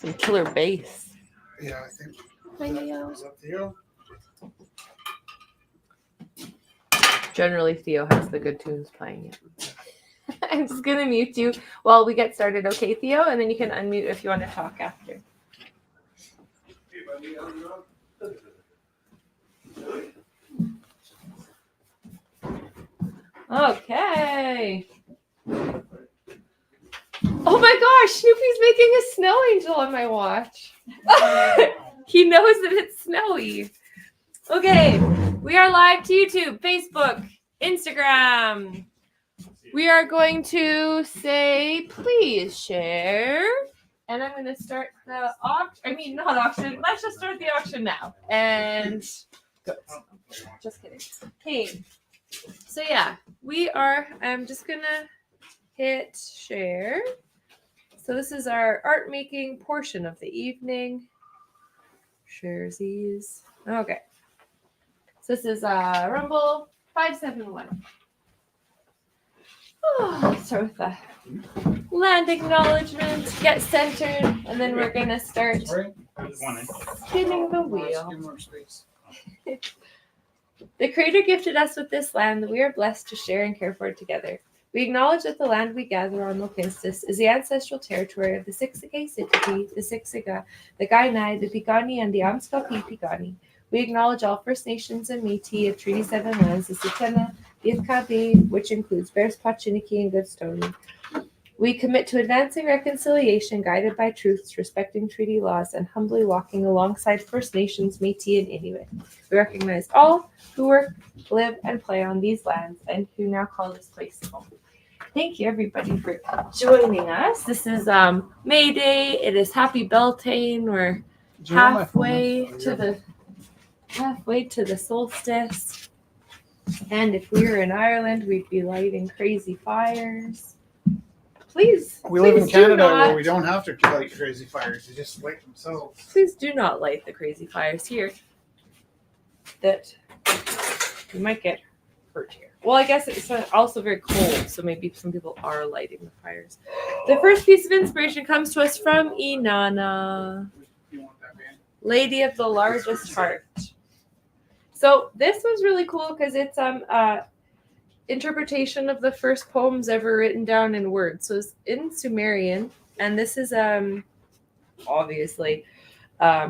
Some killer bass. Yeah, I think. Theo. Is that Theo? Generally, Theo has the good tunes playing. I'm just going to mute you while we get started, okay, Theo? And then you can unmute if you want to talk after. Okay. Oh my gosh, Snoopy's making a snow angel on my watch. He knows that it's snowy. Okay, we are live to YouTube, Facebook, Instagram. We are going to say, please share. And I'm going to start the auction. Not auction. Let's just start the auction now. And go. Just kidding. Okay. So yeah, I'm just going to hit share. So this is our art making portion of the evening. Sharesies. Okay. So this is Rumble 571. Let's start with the land acknowledgement, get centered, and then we're going to start spinning the wheel. The Creator gifted us with this land that we are blessed to share and care for together. We acknowledge that the land we gather on Lokistis is the ancestral territory of the Siksika Sitiki, the Siksika, the Kainai, the Piikani, and the Amskapi Piikani. We acknowledge all First Nations and Métis of Treaty 7 lands, the Sitena, the Ifkabi, which includes Bearspaw, Chiniki, and Goodstone. We commit to advancing reconciliation, guided by truths, respecting treaty laws, and humbly walking alongside First Nations, Métis, and Inuit. We recognize all who work, live, and play on these lands, and who now call this place home. Thank you, everybody, for joining us. This is May Day. It is Happy Beltane. We're halfway to the solstice. And if we were in Ireland, we'd be lighting crazy fires. Please. We live in Canada where we don't have to light crazy fires. They just light themselves. Please do not light the crazy fires here. That you might get hurt here. Well, I guess it's also very cold, so maybe some people are lighting the fires. The first piece of inspiration comes to us from Inanna, Lady of the Largest Heart. So this was really cool because it's interpretation of the first poems ever written down in words. So it's in Sumerian, and this is obviously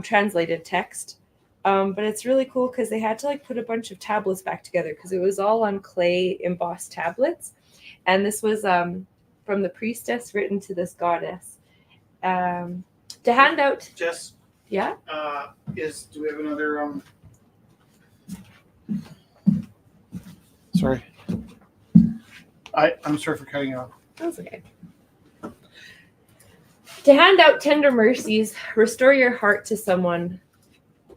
translated text. But it's really cool because they had to put a bunch of tablets back together because it was all on clay embossed tablets. And this was from the priestess written to this goddess. To hand out. Jess? Yeah? Do we have another... Sorry. I'm sorry for cutting you off. That's okay. To hand out tender mercies, restore your heart to someone.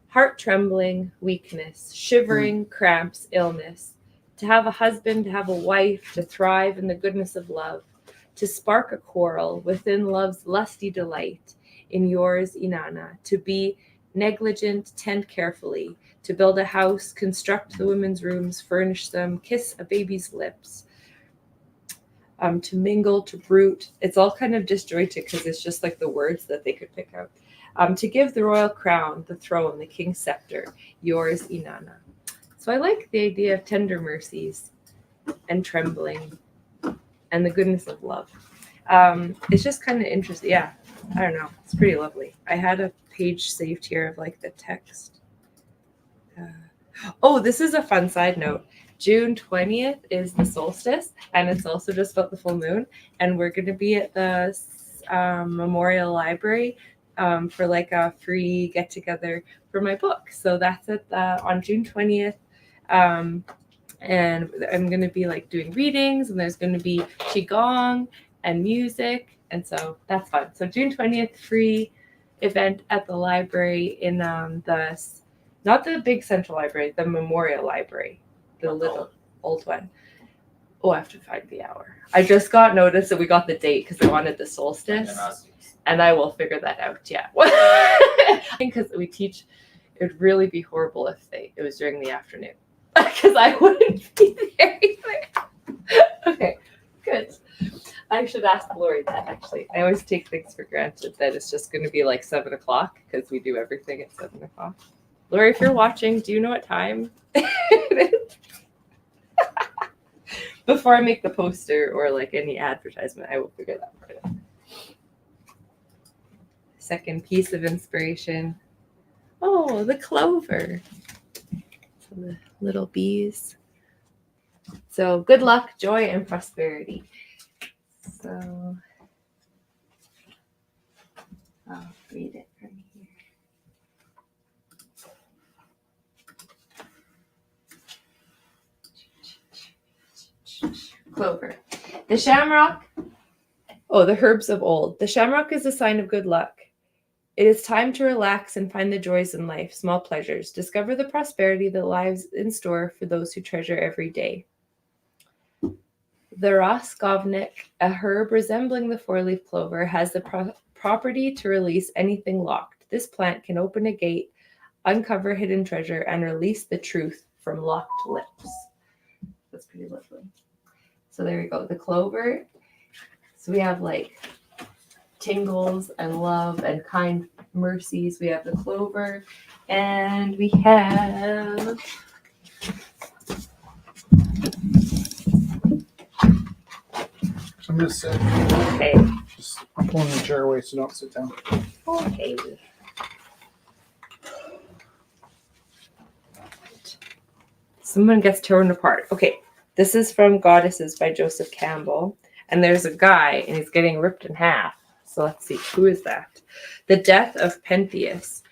Heart trembling, weakness, shivering, cramps, illness. To have a husband, to have a wife, to thrive in the goodness of love. To spark a quarrel within love's lusty delight. In yours, Inanna. To be negligent, tend carefully. To build a house, construct the women's rooms, furnish them, kiss a baby's lips. To mingle, to brute. It's all kind of disjointed because it's just the words that they could pick out. To give the royal crown, the throne, the king's scepter, yours, Inanna. So I like the idea of tender mercies and trembling and the goodness of love. It's just kind of interesting. Yeah, I don't know. It's pretty lovely. I had a page saved here of the text. This is a fun side note. June 20th is the solstice, and it's also just about the full moon. And we're going to be at the Memorial Library for a free get together for my book. So that's on June 20th. And I'm going to be doing readings, and there's going to be qigong and music. And so that's fun. So June 20th, free event at the library in not the big central library, the Memorial Library, the little old one. Oh, I have to find the hour. I just got notice that we got the date because I wanted the solstice. And I will figure that out, yeah. Because we teach, it would really be horrible if it was during the afternoon. Because I wouldn't be there either. Okay, good. I I should ask Lori that actually. I always take things for granted that it's just going to be like 7 o'clock because we do everything at 7 o'clock. Lori, if you're watching, do you know what time it is? Before I make the poster or like any advertisement, I will figure that part out. Second piece of inspiration. Oh, the clover. So the little bees. So good luck, joy, and prosperity. So I'll read it from here. Clover. The shamrock. Oh, the herbs of old. The shamrock is a sign of good luck. It is time to relax and find the joys in life, small pleasures. Discover the prosperity that lies in store for those who treasure every day. The roskovnik, a herb resembling the four-leaf clover, has the property to release anything locked. This plant can open a gate, uncover hidden treasure, and release the truth from locked lips. That's pretty lovely. So there we go. The clover. So we have like tingles and love and kind mercies. We have the clover, and we have So I'm gonna sit. okay. Just pulling the chair away so don't sit down. Okay. Someone gets torn apart. Okay, this is from Goddesses by Joseph Campbell. And there's a guy, and he's getting ripped in half. So let's see, who is that? The death of Pentheus.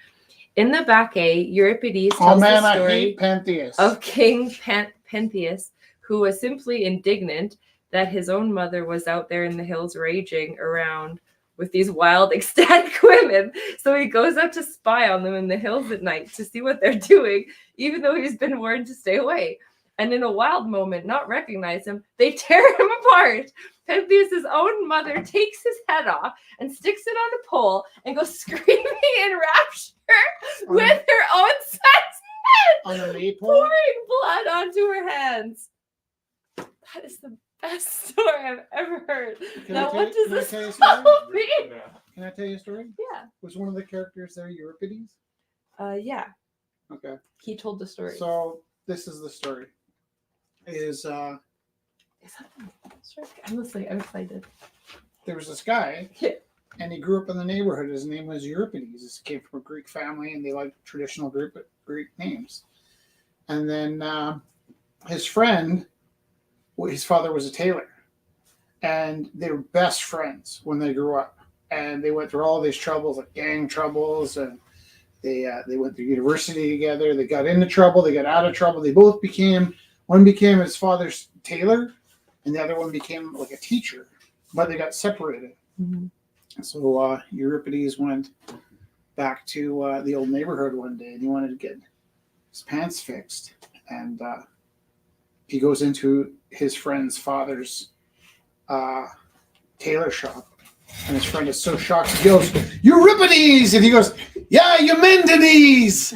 In the Bacchae, Euripides tells the I story hate Pentheus. of King Pentheus, who was simply indignant that his own mother was out there in the hills raging around with these wild, ecstatic women. So he goes out to spy on them in the hills at night to see what they're doing, even though he's been warned to stay away. And in a wild moment, not recognize him, they tear him apart. Pentheus' own mother takes his head off and sticks it on a pole and goes screaming in rapture with her own son's head, On a maypole? pouring blood onto her hands. That is the best story I've ever heard. Now, what does this spell mean? Can I tell you a story? Yeah. Was one of the characters there Euripides? Yeah. Okay. He told the story. So this is the story. Is that the story? I'm listening. I'm excited. There was this guy, Yeah. and he grew up in the neighborhood. His name was Euripides. He came from a Greek family, and they liked traditional Greek names. And then his friend, his father was a tailor, and they were best friends when they grew up. And they went through all these troubles, like gang troubles, and they went through university together. They got into trouble. They got out of trouble. They both became. One became his father's tailor, and the other one became like a teacher, but they got separated. Mm-hmm. So Euripides went back to the old neighborhood one day, and he wanted to get his pants fixed. And he goes into his friend's father's tailor shop, and his friend is so shocked. He goes, "Euripides!" And he goes, "Yeah, Eumenides!"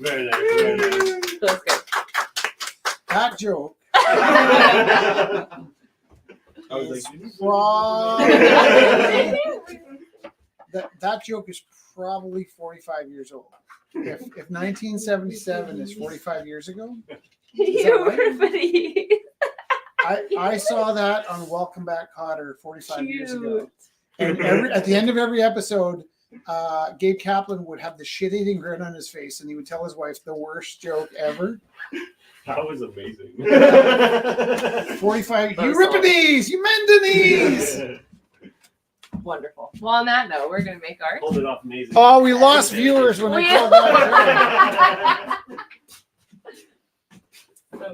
Very nice, very nice. That's good. That joke. I was is like, that joke is probably 45 years old. If 1977 is 45 years ago, Everybody. I saw that on Welcome Back, Kotter 45 years ago. Cute. And at the end of every episode, Gabe Kaplan would have the shit-eating grin on his face, and he would tell his wife the worst joke ever. that was amazing. 45 Euripides, Eumenides. Wonderful. Well, on that note, we're going to make art. Pulled it off amazing. Oh, we lost viewers when I called that.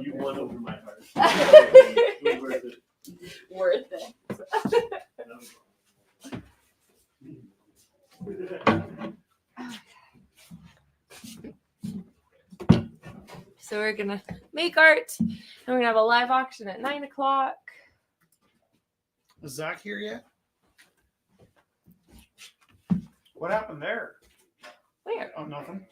You won over my heart. It was worth it. Worth it. So we're gonna make art, and we're gonna have a live auction at 9 o'clock. Is Zach here yet? What happened there? Where? Oh, nothing.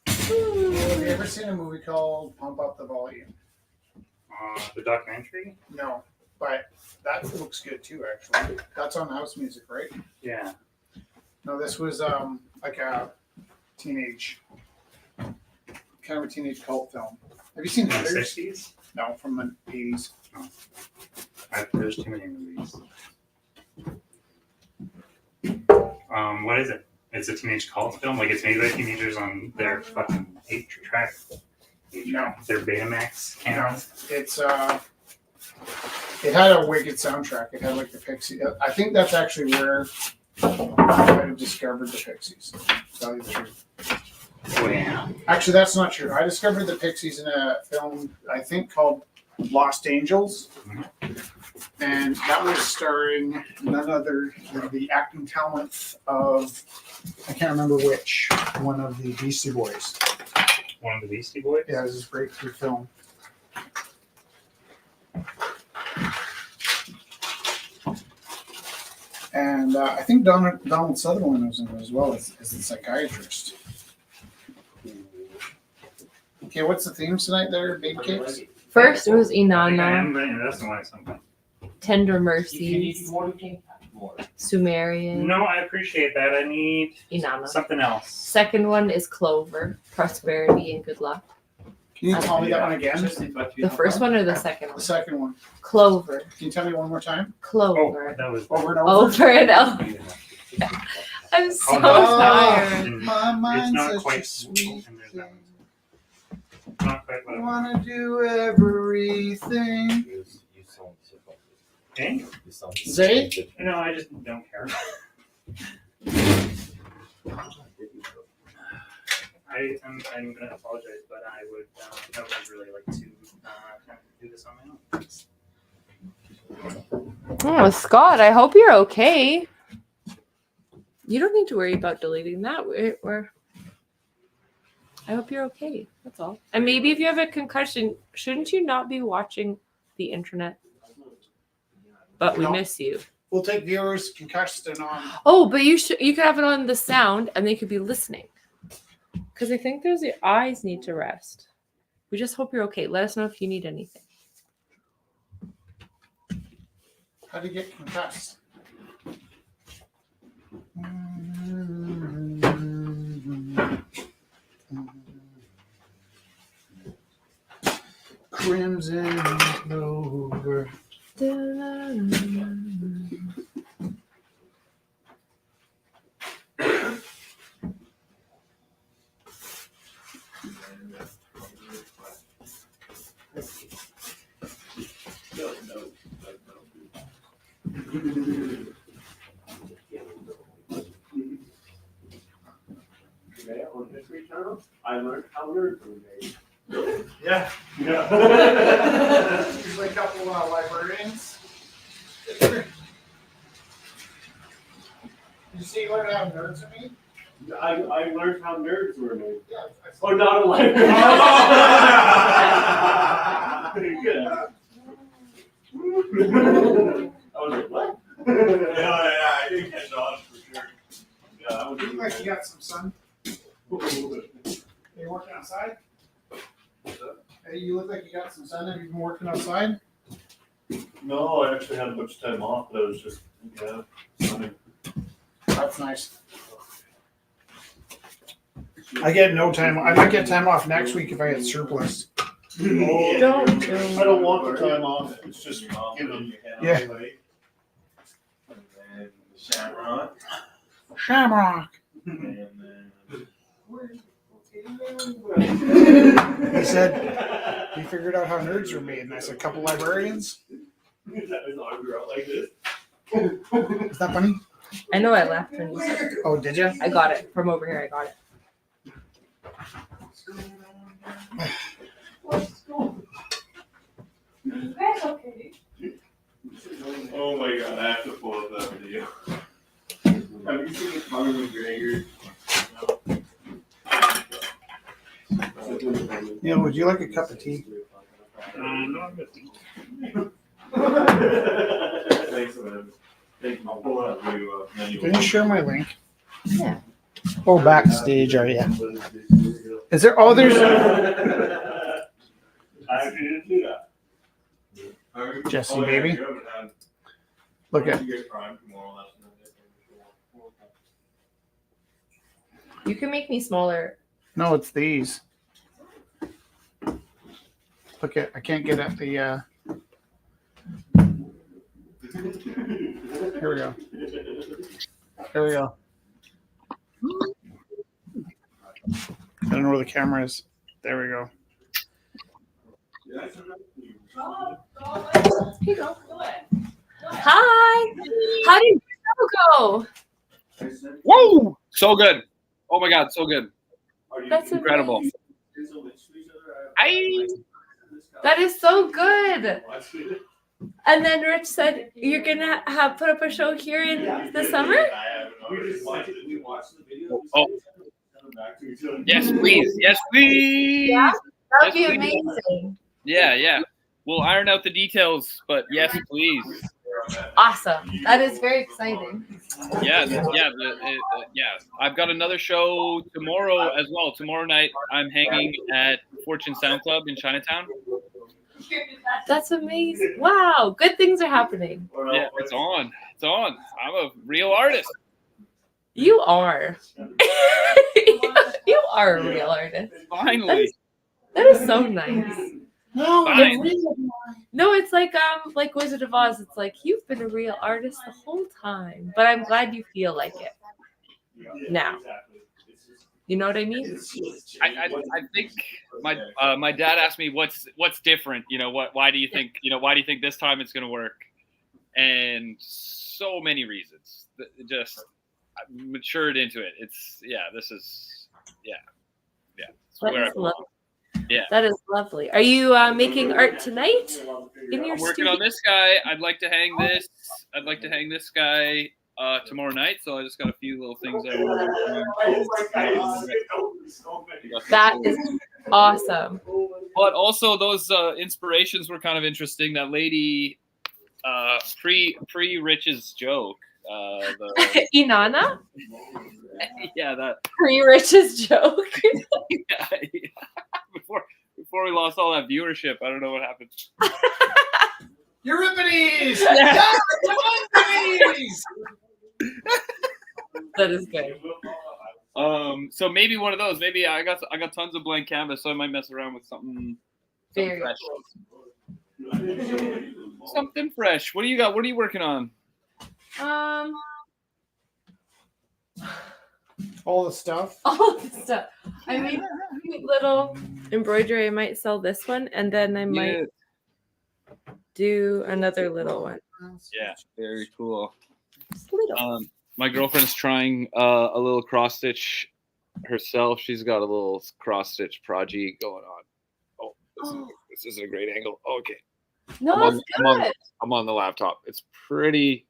Have you ever seen a movie called Pump Up the Volume? The documentary? No, but that looks good too. Actually, that's on House Music, right? Yeah. No, this was like a teenage, kind of a teenage cult film. Have you seen In the Heathers? 60s? No, from the 80s. There's too many movies. What is it? It's a teenage cult film? Like it's made by teenagers on their fucking 8-track? No. Their Betamax cameras? It's it had a wicked soundtrack. It had like the Pixies. I think that's actually where I discovered the Pixies. To tell you the truth. Oh, yeah. Actually, that's not true. I discovered the Pixies in a film I think called Lost Angels, and that was starring none other than the acting talent of I can't remember which one of the Beastie Boys. One of the Beastie Boys? Yeah, it was this breakthrough film. And I think Donald Sutherland was in it as well as the psychiatrist. Okay, what's the theme tonight there, Big Cakes? First, it was I think I Inanna, am writing this one at some point. Tender Mercies, Sumerian, No, I appreciate that. I need Inanna. something else. Second one is Clover, Prosperity and Good Luck. Can you tell me that one again? The first one or the second The one? second one. Clover, Can you tell me one more time? Oh, Clover, that was Over and over. over and over. I'm so Oh, no. tired. And My it's mind's not such quite a sweet and there's that thing. one. Not quite what I want. Wanna do everything. Okay? Zay? No, I just don't care. I'm going to apologize, but I would really like to kind of do this on my own. Oh, Scott, I hope you're okay. You don't need to worry about deleting that. I hope you're okay. That's all. And maybe if you have a concussion, shouldn't you not be watching the internet? But we No. miss you. We'll take viewers concussed on. Oh, but you could have it on the sound and they could be listening. Because I think your eyes need to rest. We just hope you're okay. Let us know if you need anything. How do you get concussed? Crimson Clover. Today on History Channel, I learned how nerds were made. Yeah. Yeah. There's like a couple librarians. Did you see you learned how nerds are made? I learned how nerds were made. Yeah. Oh, not a library. Good. I was like, what? Yeah, I didn't catch on for sure. Yeah, I You look like you got some sun. was. Are you working outside? Hey, you look like you got some sun. Have you been working outside? No, I actually had a bunch of time off, but I was just, sunning. That's nice. I get no time. I might get time off next week if I had surplus. Don't. I don't want the time off. It's just given. Yeah. And then Shamrock. Shamrock. And then. He said he figured out how nerds are made, and I said, a couple librarians. That was all grew out like this. Is that funny? I know I laughed when you said it. Oh, did you? I got it from over here. I got it. Oh my god, I have to pull up that video. Have you seen Conor McGregor? Neil, would you like a cup of tea? No, I'm good. Thanks, man. I'll pull it up for you. Can you share my link? Yeah. Oh, backstage, are you? Is there? Oh, there's. I actually didn't do that. Jesse, Oh, yeah, baby. you haven't had- Look at. You get Prime tomorrow, that's another thing. You can make me smaller. No, it's these. Look at. I can't get at the. Here we go. Here we go. I don't know where the camera is. There we go. Here you go. Hi. How did your show go? Whoa! So good. Oh my God, so good. That's Incredible. amazing. I That is so good. And then Rich said you're gonna have put up a show here in the summer. We watched the video. Oh. yes, please. Yes, please. Yeah? That would be Yes, please. amazing. Yeah. We'll iron out the details, but yes, please. Awesome. That is very exciting. Yeah. I've got another show tomorrow as well. Tomorrow night, I'm hanging at Fortune Sound Club in Chinatown. That's amazing. Wow. Good things are happening. Yeah, it's on. It's on. I'm a real artist. You are. You are a real artist. Finally. That is so nice. No, Fine. No, it's like Wizard of Oz. It's like you've been a real artist the whole time, but I'm glad you feel like it now. You know what I mean? I think my dad asked me what's different. You know, why do you think this time it's gonna work? And so many reasons. Just I've matured into it. It's this is it's That where I is belong. lovely. Yeah. That is lovely. Are you making art tonight in your I'm working studio? on this guy. I'd like to hang this. I'd like to hang this guy tomorrow night. So I just got a few little things that I want to do. That is awesome. But also those inspirations were kind of interesting. That lady, pre Rich's joke. Inanna? That Pre-Rich's joke. Before we lost all that viewership, I don't know what happened. Euripides! Yeah. Euripides! That is good. So maybe one of those. Maybe I got tons of blank canvas, so I might mess around with something Very fresh. cool. Something fresh. What do you got? What are you working on? All the stuff. All the stuff. I made a cute little embroidery. I might sell this one, and then I might do another little one. Yeah, very cool. Just little. My girlfriend's trying a little cross stitch herself. She's got a little cross stitch project going on. Oh, this is a great angle. Okay, No, I'm it's on- good. I'm on the laptop. It's pretty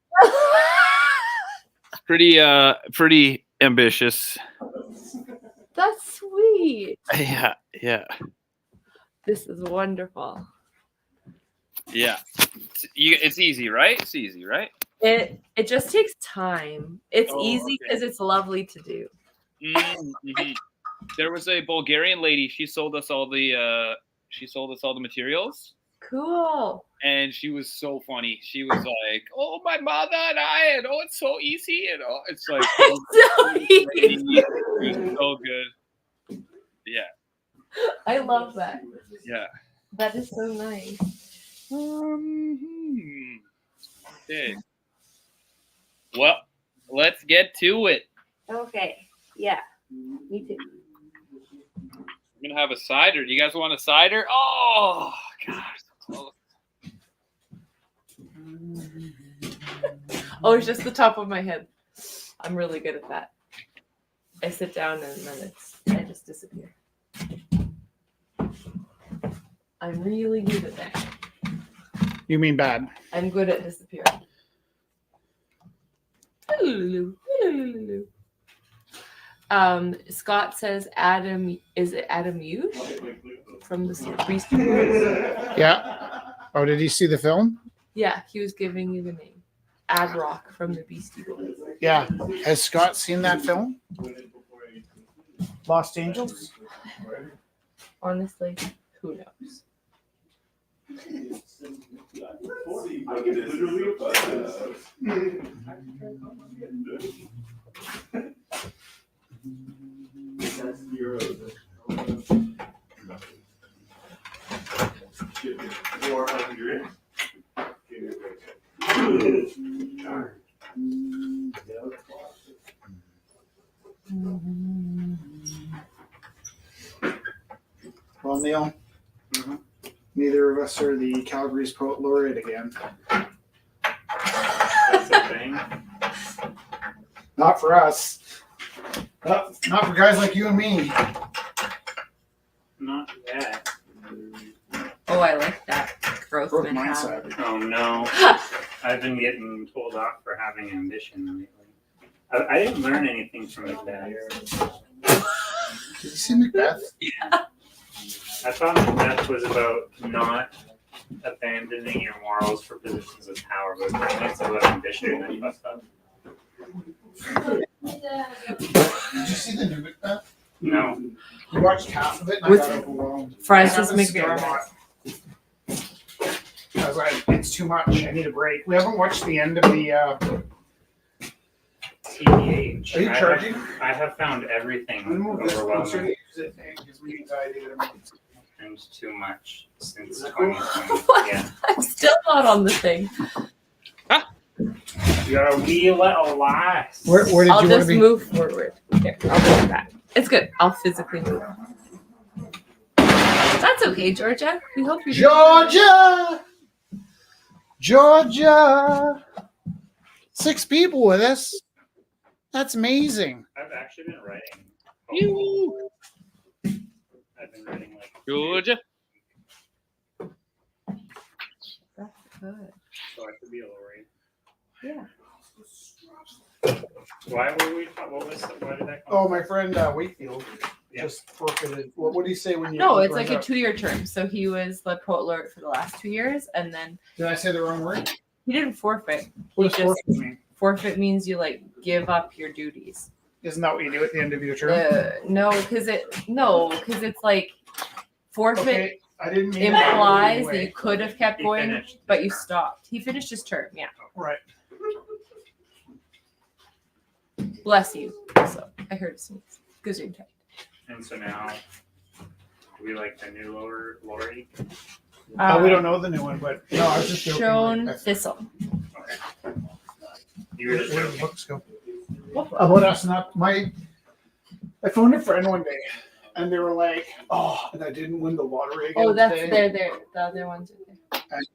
ambitious. That's sweet. Yeah. This is wonderful. Yeah. It's easy, right? It's easy, right? It just takes time. It's Oh, easy okay. because it's lovely to do. Mhm. There was a Bulgarian lady. She sold us all the materials, Cool. and she was so funny. She was like, "Oh, my mother and I, and oh, it's so easy, and oh, it's like So easy. it was so good." Yeah. I love that. Yeah. That is so nice. Okay. Well, let's get to it. Okay. Yeah. Me too. I'm gonna have a cider. Do you guys want a cider? Oh gosh. Oh, it's just the top of my head. I'm really good at that. I sit down and then I just disappear. I'm really good at that. You mean bad? I'm good at disappearing. Scott says Adam, is it Adam Hughes from the Beast Boys? Yeah. Oh, did he see the film? Yeah, he was giving you the name. Ad Rock from the Beastie Boys. Yeah. Has Scott seen that film? Lost Angels? Honestly, who knows? Well, Neil, Mhm. neither of us are the Calgary's Poet Laureate again. That's the thing. Not for us. Not for guys like you and me. Not yet. Oh, I like that growth Growth mentality. mindset. Oh no. I've been getting told off for having ambition lately. I didn't learn anything from Macbeth. Did you see Macbeth? I thought Macbeth was about not abandoning your morals for positions of power, but apparently it's about ambition and then bust up. Did you see the new Macbeth? No. I watched half of it and With I got overwhelmed. Francis It happens to me a McDormand. lot. I was like, it's too much. I need a break. We haven't watched the end of the. TBH. Are you charging? I have found everything I'm gonna move this closer overwhelming to the thing because we anxiety that and too much since Is that cool? 2020. Yeah. I'm still not on the thing. You're a wee little lass. Where did I'll you want to just be? move forward. Here, I'll move back. It's good. I'll physically move. That's okay, Georgia. We hope you're Georgia! Georgia! 6 people with us. That's amazing. I've actually been writing. You. I've been writing like Georgia. That's good. so I could be a Lori. Yeah. Why were we? Why did that come? Oh, my friend Wakefield Yeah. just forfeited. What do you say when you? No, it's runs like a out? 2-year term. So he was the poet laureate for the last 2 years, and then Did I say the wrong word? he didn't forfeit. What He does just forfeit mean? forfeit means you like give up your duties. Isn't that what you do at the end of your term? No, because it's like forfeit Okay, I didn't mean implies that anyway. you could have kept He going, finished. but you stopped. He finished his term. Yeah. Right. Bless you. So I heard a sneeze. Gesundheit. And so now, do we like the new Lori? We don't know the new one, but no, I was just joking. Shown Like, Thistle. Okay. You were where just did the joking. books go? About us not I phoned a friend one day and they were like, "Oh, and I didn't win the lottery again Oh, that's today." they're there. The other ones are there. And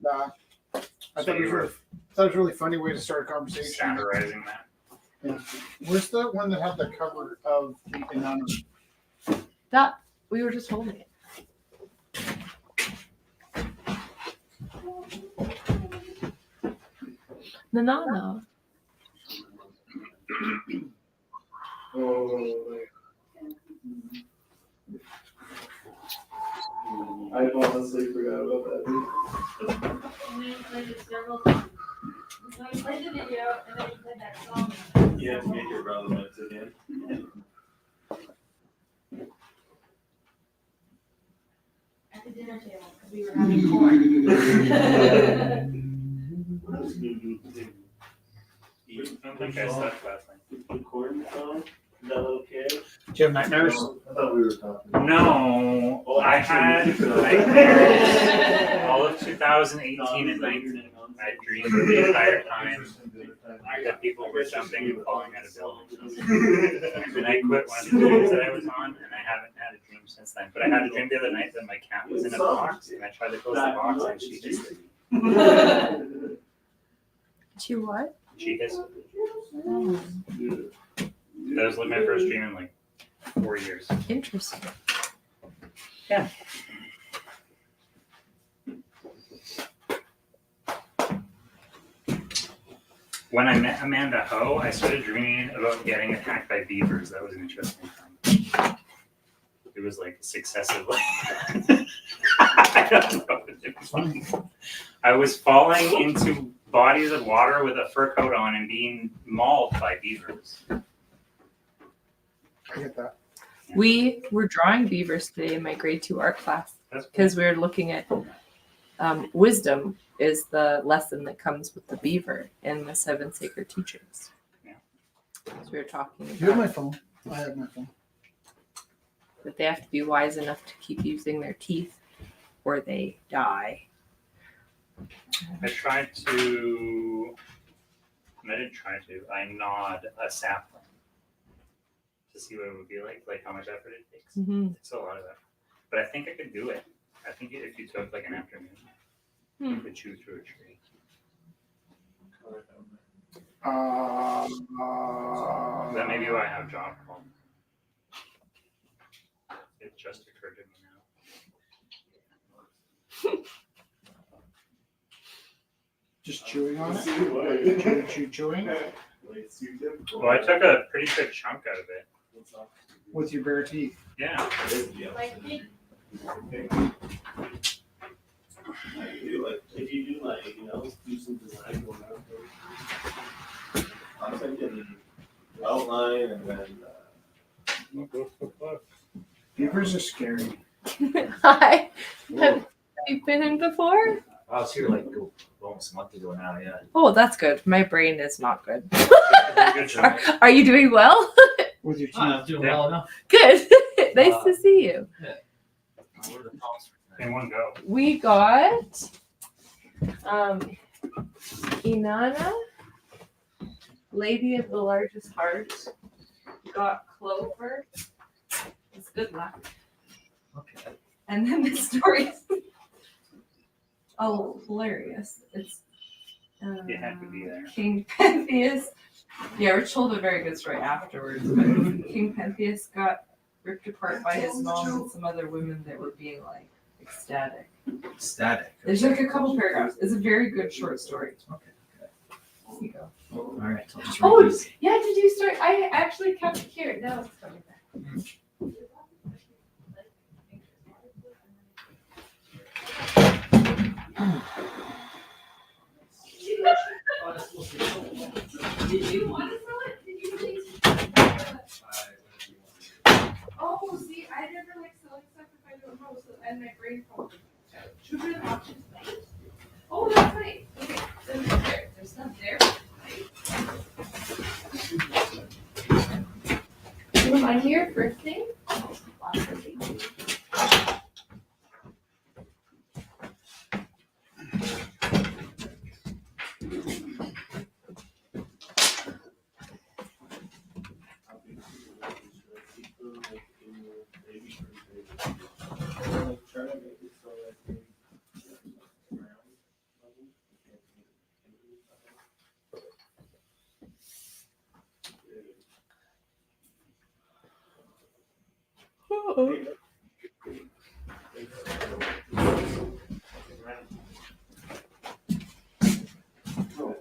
I thought it was a really funny way to start a conversation. Satirizing that. Where's the one that had the cover of the banana? That we were just holding it. Nanana. I honestly forgot about that. You have to make it relevant again. At the dinner table, because we were having corn. I don't think I slept last night. The corn song? That little kid? Do you have nightmares? I thought we were talking. No, Oh, I actually, had nightmares all of 2018 and 19. I dreamed the entire time that people were jumping and falling out of buildings. And I quit one of the dreams that I was on, and I haven't had a dream since then. But I had a dream the other night that my cat was in a box, and I tried to close the box, and she hissed. She what? She hissed. That was like my first dream in like 4 years. Interesting. Yeah. When I met Amanda Ho, I started dreaming about getting attacked by beavers. That was an interesting time. It was like successively. I don't know. It's funny. I was falling into bodies of water with a fur coat on and being mauled by beavers. I get that. We were drawing beavers today in my grade 2 art class That's because we were looking at wisdom is the lesson that comes with the beaver in the 7 sacred teachings. Yeah. So we were talking You have my about phone. I have my phone. that they have to be wise enough to keep using their teeth or they die. I didn't try to. I gnawed a sapling to see what it would be like how much effort it takes. Mm-hmm. It's a lot of effort. But I think I could do it. I think if you took like an afternoon, you could chew through a tree. That may be why I have job call. It just occurred to me now. Just chewing on it. Chewing Well, I took a pretty good chunk out of it. with your bare teeth. Yeah. Like, big If you do do some design going out there. I'm thinking outline and then, Beavers are scary. Hi. Have you been in before? I was here like almost a month ago now, yeah. Oh, that's good. My brain is not good. Good job. Are you doing well? With your teeth. I'm doing well enough. Good. Nice to see you. What are the prompts for tonight? In one go. We got Inanna, Lady of the Largest Heart. Got Clover. It's good luck. Okay. And then the story is hilarious. It's You had to be there. King Pentheus. Yeah, Rich told a very good story afterwards. But King Pentheus got ripped apart by his mom and some other women that were being like ecstatic. Static. There's like a couple paragraphs. It's a very good short story. Okay. Here you go. All right. I'll just Oh, read these. yeah, did you start? I actually kept it here. Now it's coming back. Did you want to sell it? Did you really? Oh, see, I never like selling stuff if I don't know, so and my brain probably. Should we have options? Oh, that's right. Okay, then there's stuff there. On here, first thing.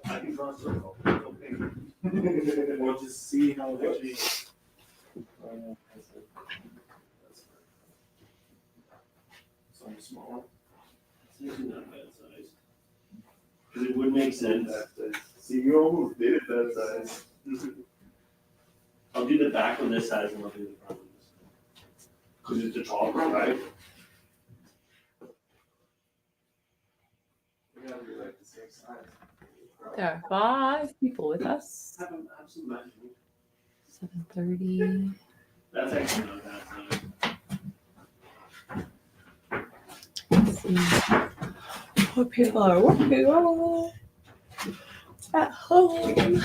I can draw a circle. Okay. We'll just see how it actually. Some smaller. It's usually not that size. Cause it would make sense. See, you almost did it that size. I'll do the back one this size and I'll do the front one this size. Cause it's a top, right? You gotta be like the same size. There are 5 people with us. Have some magic. 7:30. That's actually not that size. Let's see what people are working on at home.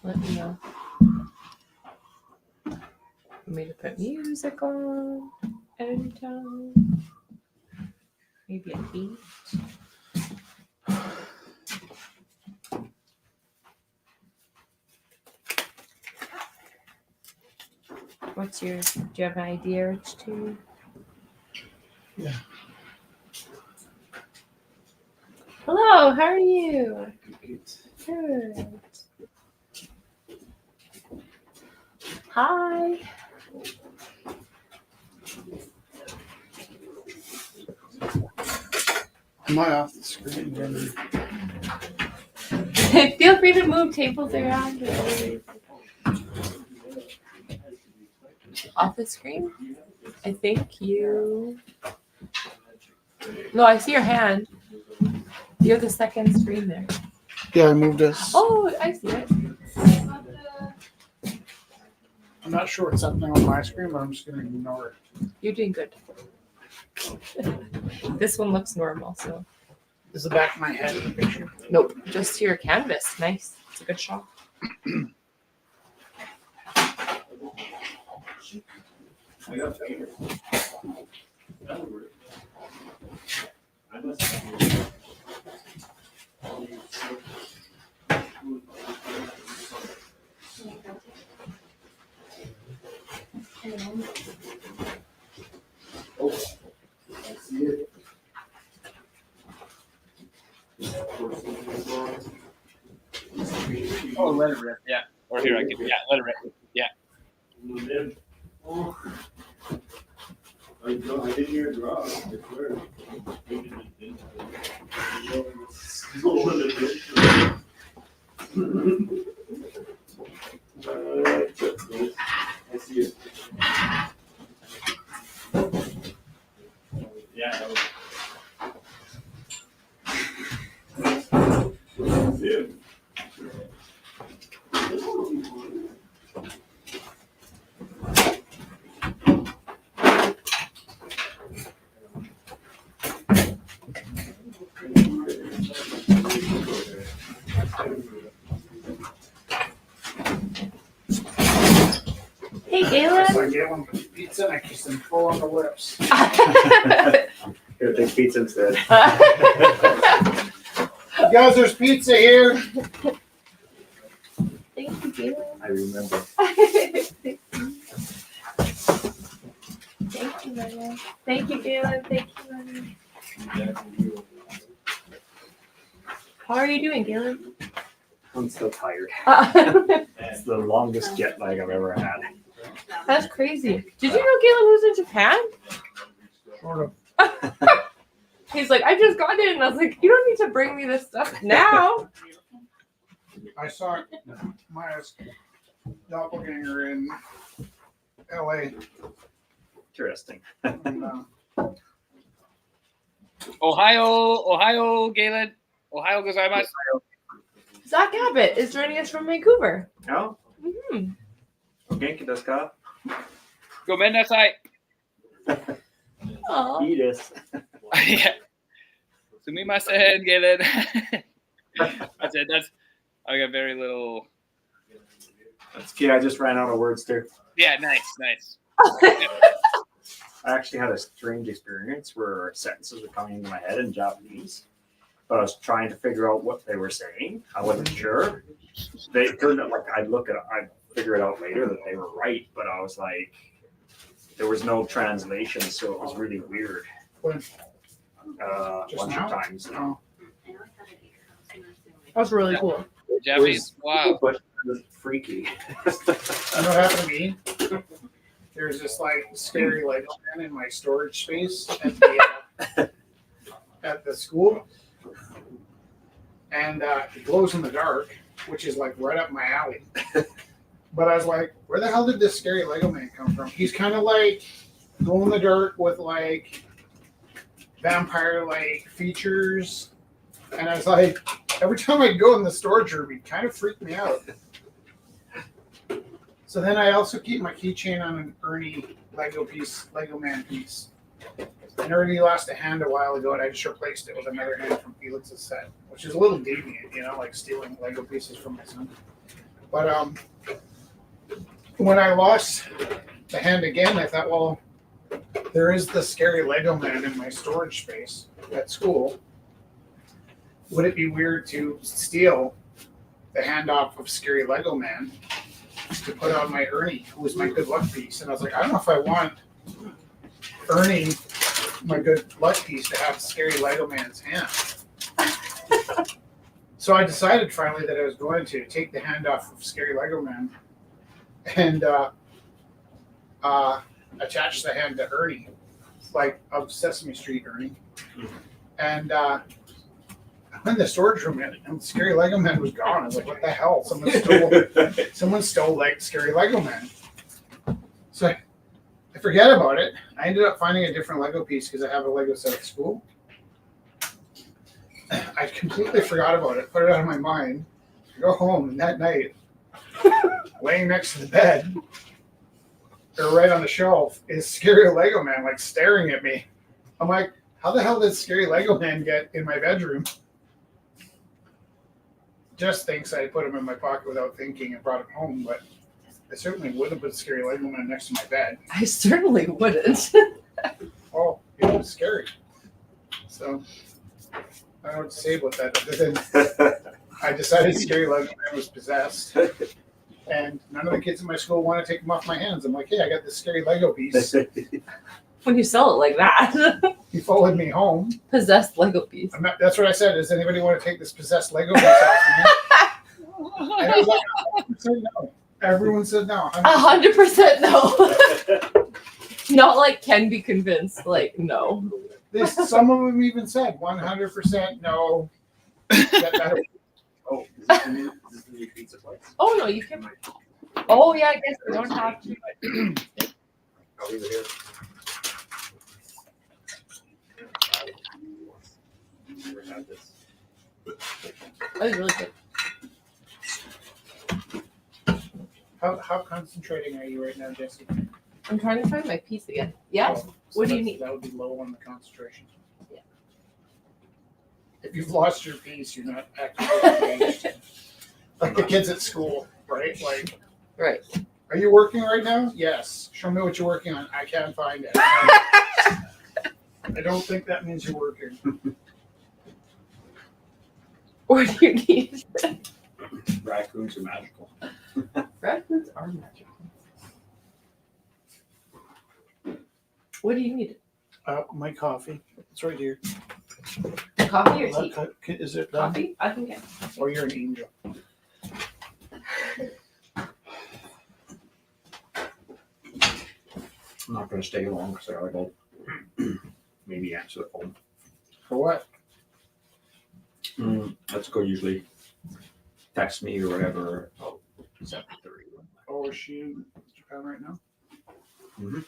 Let me know. Want me to put music on anytime. Maybe a beat. Do you have an idea or two? Yeah. Hello, how are you? Good. Hi. Am I off the screen? Feel free to move tables around. Off the screen? I think you. No, I see your hand. You're the second screen there. Yeah, I moved us. Oh, I see it. I'm not sure what's happening on my screen, but I'm just going to ignore it. You're doing good. This one looks normal, so. Is the back of my head in the picture? Nope, just your canvas. Nice. It's a good shot. I got paper. That'll work. I must have. Oh, I see it. Oh, let it rip. Yeah. Or here I can. Yeah, let it rip. Yeah. Oh. I didn't hear it drop. I swear. I see it. Yeah. Yeah. Hey, So Galen. I get one pizza and I kiss them full on the lips. Here, take pizza instead. Guys, there's pizza here. Thank you, Galen. I remember. Thank you, Maya. Thank you, Galen. Thank you, Maya. How are you doing, Galen? I'm still tired. That's It's the longest jet lag I've ever had. crazy. Did you know Galen was in Japan? Sort of. He's like, I just got in. And I was like, you don't need to bring me this stuff now. I saw Maya's doppelganger in LA. Interesting. And, Ohio, Galen. Ohio gozaimasu. Zach Abbott is joining us from Vancouver. No? Mm-hmm. Genki desu ka? Gomen nasai. Aw. Eat it. Yeah. Sumimasen, Galen. That's it. I got very little. That's okay. I just ran out of words there. Yeah, nice. I actually had a strange experience where sentences were coming into my head in Japanese, but I was trying to figure out what they were saying. I wasn't sure. They turned out like I'd figure it out later that they were right, but I was like, there was no translation, so it was really weird. When? A Just bunch now? of times. Oh. That was really cool. Japanese. Wow. But it was freaky. You know what happened to me? There's this like scary Lego man in my storage space at the school, and he glows in the dark, which is like right up my alley. But I was like, where the hell did this scary Lego man come from? He's kind of like glow in the dark with like vampire like features, and I was like, every time I'd go in the storage room, he'd kind of freak me out. So then I also keep my keychain on an Ernie Lego Man piece. And Ernie lost a hand a while ago, and I just replaced it with another hand from Felix's set, which is a little deviant, like stealing Lego pieces from my son. But when I lost the hand again, I thought, well, there is the scary Lego Man in my storage space at school. Would it be weird to steal the hand off of Scary Lego Man to put on my Ernie, who was my good luck piece? And I was like, I don't know if I want Ernie, my good luck piece, to have Scary Lego Man's hand. So I decided finally that I was going to take the hand off of Scary Lego Man and attach the hand to Ernie, like of Sesame Street Ernie. And I went in the storage room and Scary Lego Man was gone. I was like, what the hell? Someone stole like Scary Lego Man. So I forget about it. I ended up finding a different Lego piece because I have a Lego set at school. I completely forgot about it, put it out of my mind. I go home, and that night, laying next to the bed, or right on the shelf, is Scary Lego Man, like staring at me. I'm like, how the hell did Scary Lego Man get in my bedroom? Just thinks I put him in my pocket without thinking and brought him home, but I certainly would have put Scary Lego Man next to my bed. I certainly wouldn't. Oh, it was scary. So I don't know what to say about that other than I decided Scary Lego Man was possessed. And none of the kids in my school want to take them off my hands. I'm like, hey, I got this scary Lego piece. When you sell it like that. He followed me home. Possessed Lego piece. That's what I said. Does anybody want to take this possessed Lego piece off of me? And I was like, said no. Everyone said no. 100% no. Not like can be convinced. Like no. Some of them even said 100% no. Oh, is this the new pizza place? Oh no, you can. Oh yeah, I guess we don't have to. I'll leave it here. Never had this. That was really good. How concentrating are you right now, Jesse? I'm trying to find my piece again. Yeah. Oh, What do you that's- need? That would be low on the concentration. Yeah. If you've lost your piece, you're not actively engaged. Like the kids at school, right? Like, Right. are you working right now? Yes. Show me what you're working on. I can't find it. I don't think that means you're working. What do you need? Raccoons are magical. Raccoons are magical. What do you need? My coffee. It's right here. Coffee or tea? Is it done? Coffee? I can get. Oh, you're an angel. I'm not going to stay long because I gotta go. Maybe answer the phone. For what? Let's go usually text me or whatever. Oh, 7:30. Oh, is she in Japan right now? Mhm.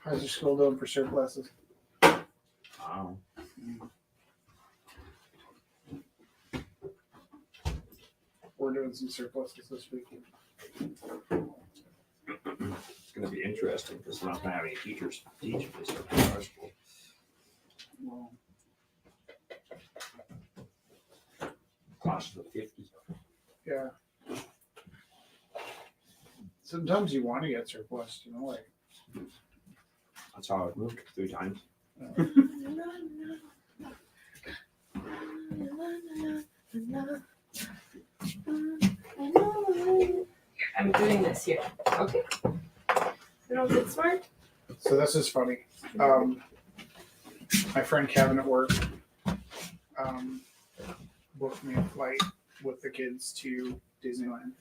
How's your school doing for surpluses? Wow. We're doing some surpluses this week. It's going to be interesting because we're not going to have any teachers teach this at our school. Well, Cost of 50. yeah. Sometimes you want to get surplus, like. That's how I've moved 3 times. I'm doing this here. Okay. You don't get smart? So this is funny. My friend Kevin at work booked me a flight with the kids to Disneyland.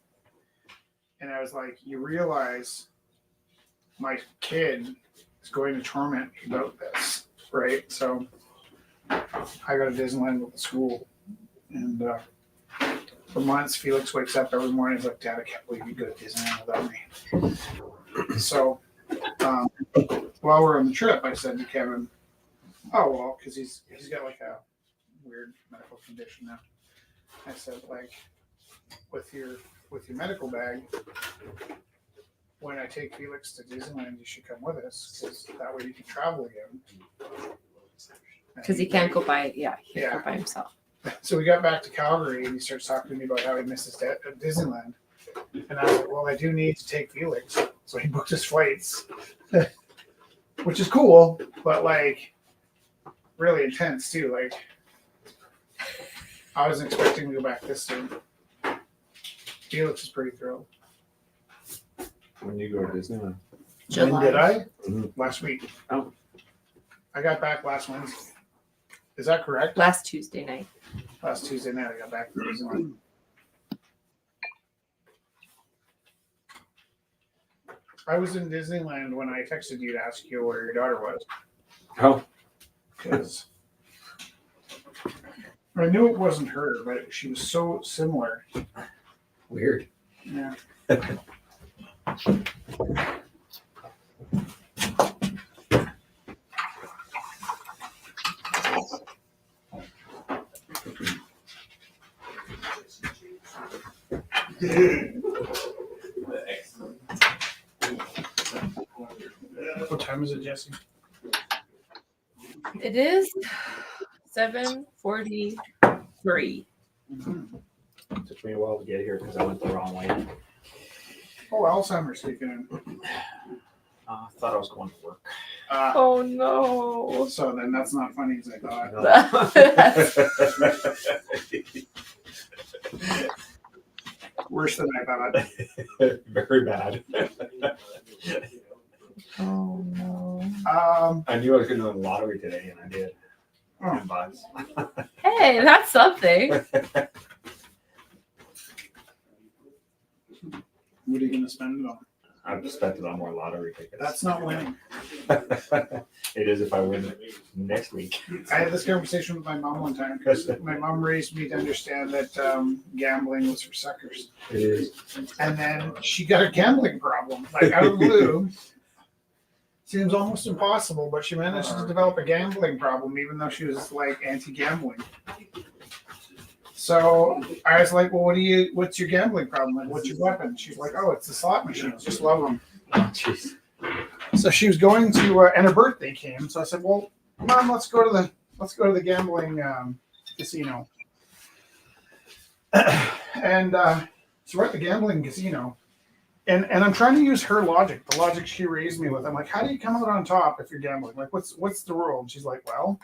And I was like, you realize my kid is going to torment me about this, right? So I go to Disneyland with the school. And for months, Felix wakes up every morning. He's like, Dad, I can't believe you go to Disneyland without me. So while we're on the trip, I said to Kevin, oh, well, because he's got like a weird medical condition now. I said, like, with your with your medical bag, when I take Felix to Disneyland, you should come with us, because that way you can travel again. Because he can't go by. Yeah, he can't Yeah. go by himself. So we got back to Calgary, and he starts talking to me about how he missed his dad at Disneyland. And I was like, well, I do need to take Felix. So he booked his flights, which is cool, but like really intense too. Like I wasn't expecting to go back this soon. Felix is pretty thrilled. When you go to Disneyland? When did I? Mhm. Last week. Oh. I got back last Wednesday. Is that correct? Last Tuesday night. Last Tuesday night I got back from Disneyland. I was in Disneyland when I texted you to ask you where your daughter was. Oh. Because I knew it wasn't her, but she was so similar. Weird. Yeah. What time is it, Jesse? It is 7:43. Took me a while to get here because I went the wrong way. Oh, Alzheimer's kicking in. I thought I was going to work. Oh no. So then that's not funny as I thought. Worse than I thought. Very bad. Oh no. I knew I was going to win the lottery today, and I did. Oh. 10 bucks. Hey, that's something. What are you going to spend it on? I've spent it on more lottery tickets. That's not winning. It is if I win next week. I had this conversation with my mom one time because my mom raised me to understand that gambling was for suckers. It is. And then she got a gambling problem, like out of the blue. Seems almost impossible, but she managed to develop a gambling problem, even though she was like anti-gambling. So I was like, "Well, what's your gambling problem? Like, what's your weapon?" She's like, "Oh, it's the slot machines. Just love them." Oh, jeez. So she was going to, and her birthday came. So I said, "Well, Mom, let's go to the gambling casino." And so we're at the gambling casino, and I'm trying to use her logic, the logic she raised me with. I'm like, "How do you come out on top if you're gambling? Like, what's the rule?" And she's like, "Well,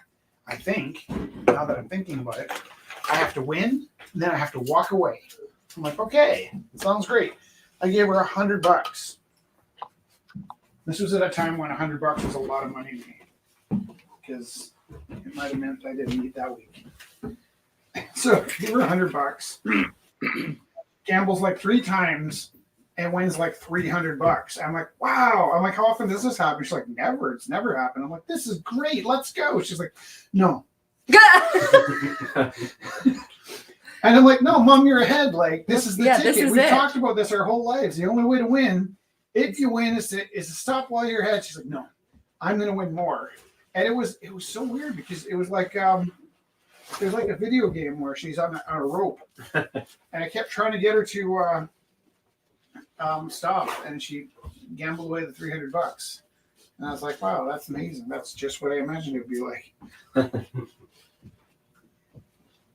I think now that I'm thinking about it, I have to win, and then I have to walk away." I'm like, "Okay, sounds great." I gave her $100. This was at a time when $100 was a lot of money to me, because it might have meant I didn't eat that week. So I gave her $100. Gambles like 3 times and wins like $300. I'm like, wow. I'm like, how often does this happen? She's like, never. It's never happened. I'm like, this is great. Let's go. She's like, no. And I'm like, no, Mom, you're ahead. Like, this is the Yeah, ticket. this is We've it. talked about this our whole lives. The only way to win, if you win, is to stop while you're ahead. She's like, no, I'm going to win more. And it was so weird because it was like there's like a video game where she's on a rope, and I kept trying to get her to stop, and she gambled away the $300. And I was like, wow, that's amazing. That's just what I imagined it would be like.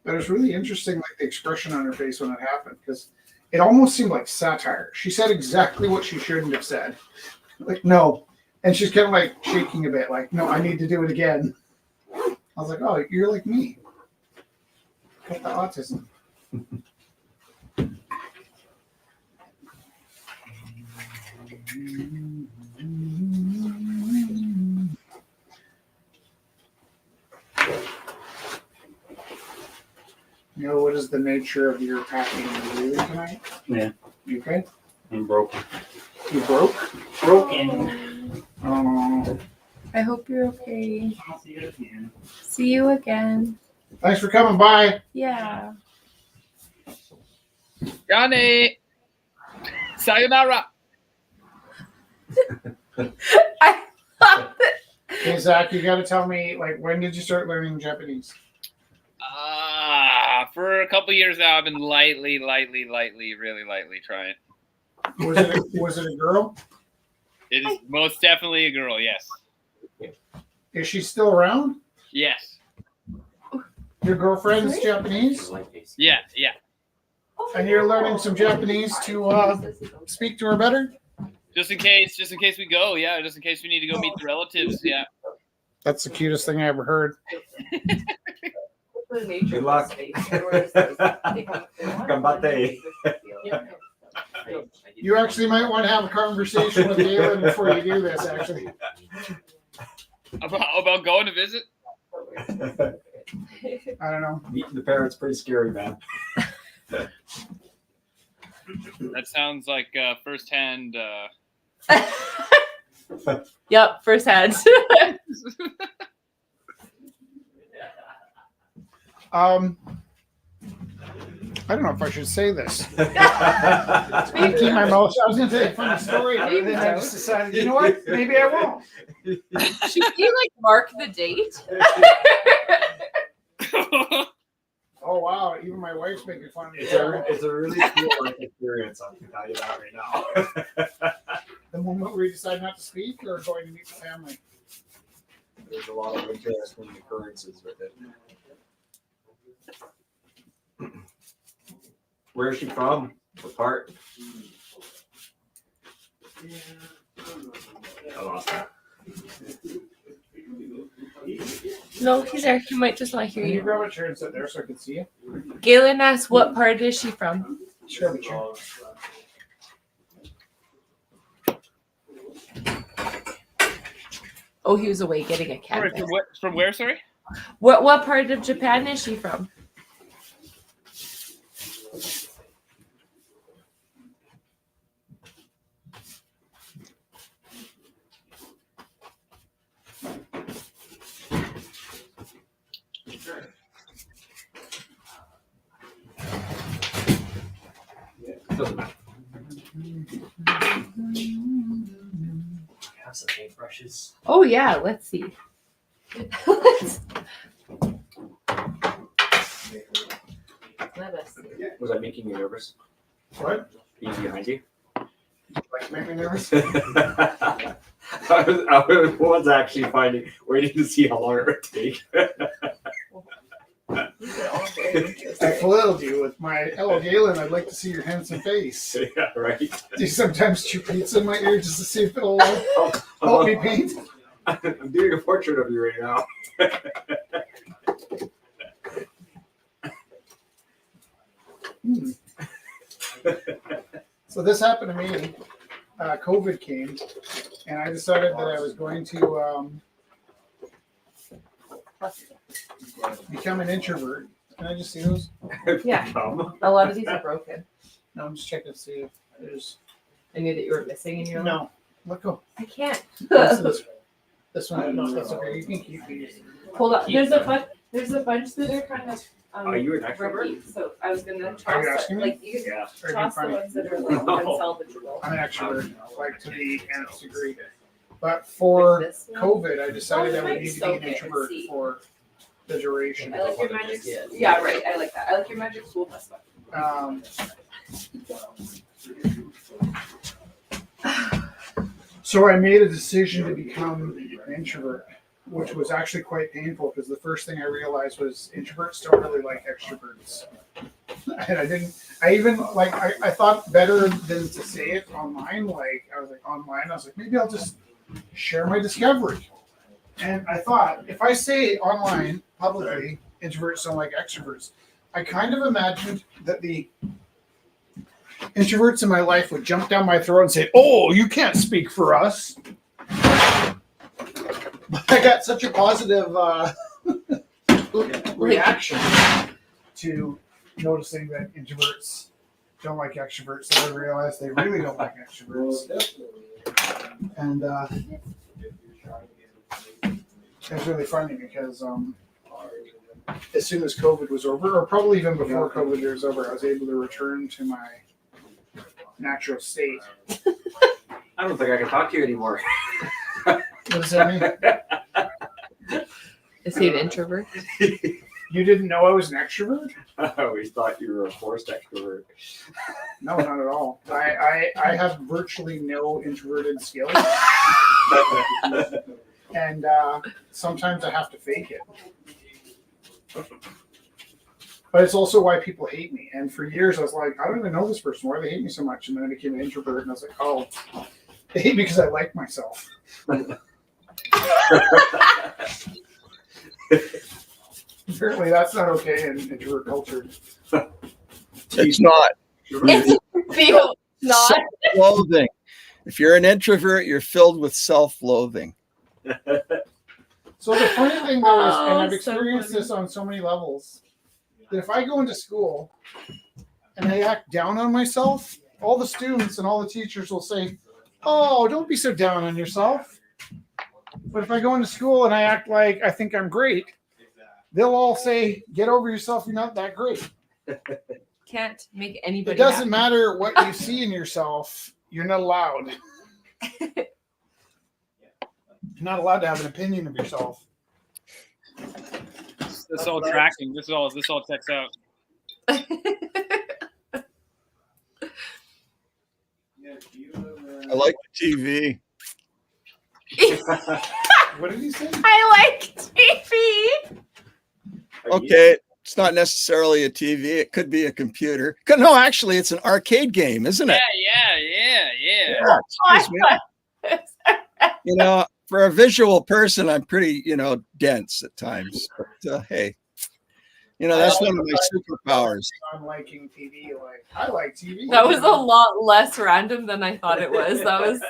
But it was really interesting, like the expression on her face when it happened, because it almost seemed like satire. She said exactly what she shouldn't have said. Like, no. And she's kind of like shaking a bit, like, no, I need to do it again. I was like, oh, you're like me. Got the autism. You know, what is the nature of your packing and leaving tonight? Yeah. You okay? I'm broken. You broke? Broken. Oh. I hope you're okay. I'll see you again. See you again. Thanks for coming by. Yeah. Johnny, sayonara. I love it. Hey, Zach, you got to tell me, like, when did you start learning Japanese? For a couple years now, I've been lightly, really lightly trying. Was it a girl? It is most definitely a girl. Yes. Is she still around? Yes. Your girlfriend's Japanese, Yeah. and you're learning some Japanese to speak to her better. Just in case we go. Yeah. Just in case we need to go meet the relatives. Yeah. That's the cutest thing I ever heard. Good luck. Gambate. You actually might want to have a conversation with Galen before you do this, actually. About going to visit. I don't know. Meeting the parents pretty scary, man. That sounds like firsthand. Yep, firsthand. I don't know if I should say this. I keep my mouth. I was going to tell you a funny story, but then I just decided, you know what? Maybe I won't. Should we like mark the date? Oh wow! Even my wife's making fun of me. It's a really cool life experience. I can tell you that right now. The moment we decide not to speak, or going to meet the family. There's a lot of interesting occurrences with it. Where is she from? What part? I lost that. No, he's there. He might just not hear Can you you. grab a chair and sit there so I can see you? Galen asked, "What part is she from?" Sure, but chair. Oh, he was away getting a Sorry, cat. from where? Sorry. What part of Japan is she from? Doesn't matter. Have some paintbrushes. Oh yeah, let's see. Let us see. Was I making you nervous? What? Being behind you? Like to make me nervous? I was actually waiting to see how long it would take. I foiled you with my hello, Galen. I'd like to see your handsome face. Yeah, right. Do you sometimes chew pizza in my ear just to see if it'll help me paint? I'm doing a portrait of you right now. So this happened to me. COVID came, and I decided that I was going to become an introvert. Can I just see those? Yeah. Come. A lot of these are broken. No, I'm just checking to see if there's. I knew that you were missing in your life. No, let go. I can't. This one, no, that's okay. You can keep these. Hold on. There's a bunch that are kind of Are you an extrovert? rubbery, so I was gonna Are you toss asking me? like you can Yeah. Or toss the funny. ones that are like unsalvageable. I'm an extrovert, like to the nth degree. But for Like this one. COVID, I decided I would might need to be soak an it and introvert see. for the duration. I like your magic. Yeah, right. I like that. I like your magic school bus one. So I made a decision to become an introvert, which was actually quite painful because the first thing I realized was introverts don't really like extroverts. And I thought better than to say it online. I was like, maybe I'll just share my discovery. And I thought, if I say online, publicly, introverts don't like extroverts, I kind of imagined that the introverts in my life would jump down my throat and say, "Oh, you can't speak for us." But I got such a positive reaction to noticing that introverts don't like extroverts that I realized they really don't like extroverts. And it was really funny because as soon as COVID was over, or probably even before COVID was over, I was able to return to my natural state. I don't think I can talk to you anymore. What does that mean? Is he an introvert? You didn't know I was an extrovert? I always thought you were a forced extrovert. No, not at all. I have virtually no introverted skills, and sometimes I have to fake it. But it's also why people hate me. And for years, I was like, I don't even know this person. Why do they hate me so much? And then I became an introvert, and I was like, oh, they hate me because I like myself. Apparently, that's not okay in introvert culture. It's not. It feels not. Self-loathing. If you're an introvert, you're filled with self-loathing. So the funny thing though is, and Oh, I've so experienced funny. this on so many levels, that if I go into school and I act down on myself, all the students and all the teachers will say, "Oh, don't be so down on yourself." But if I go into school and I act like I think I'm great, they'll all say, "Get over yourself. You're not that great." Can't make It anybody. doesn't happy. matter what you see in yourself. You're not allowed. You're not allowed to have an opinion of yourself. This all tracking. This all checks out. I like the TV. What did he say? I like TV. Okay, it's not necessarily a TV. It could be a computer. No, actually, it's an arcade game, isn't it? Yeah. Excuse me. You know, for a visual person, I'm pretty, dense at times. But hey, that's one of my superpowers. I'm liking TV. Like I like TV. That was a lot less random than I thought it was. That was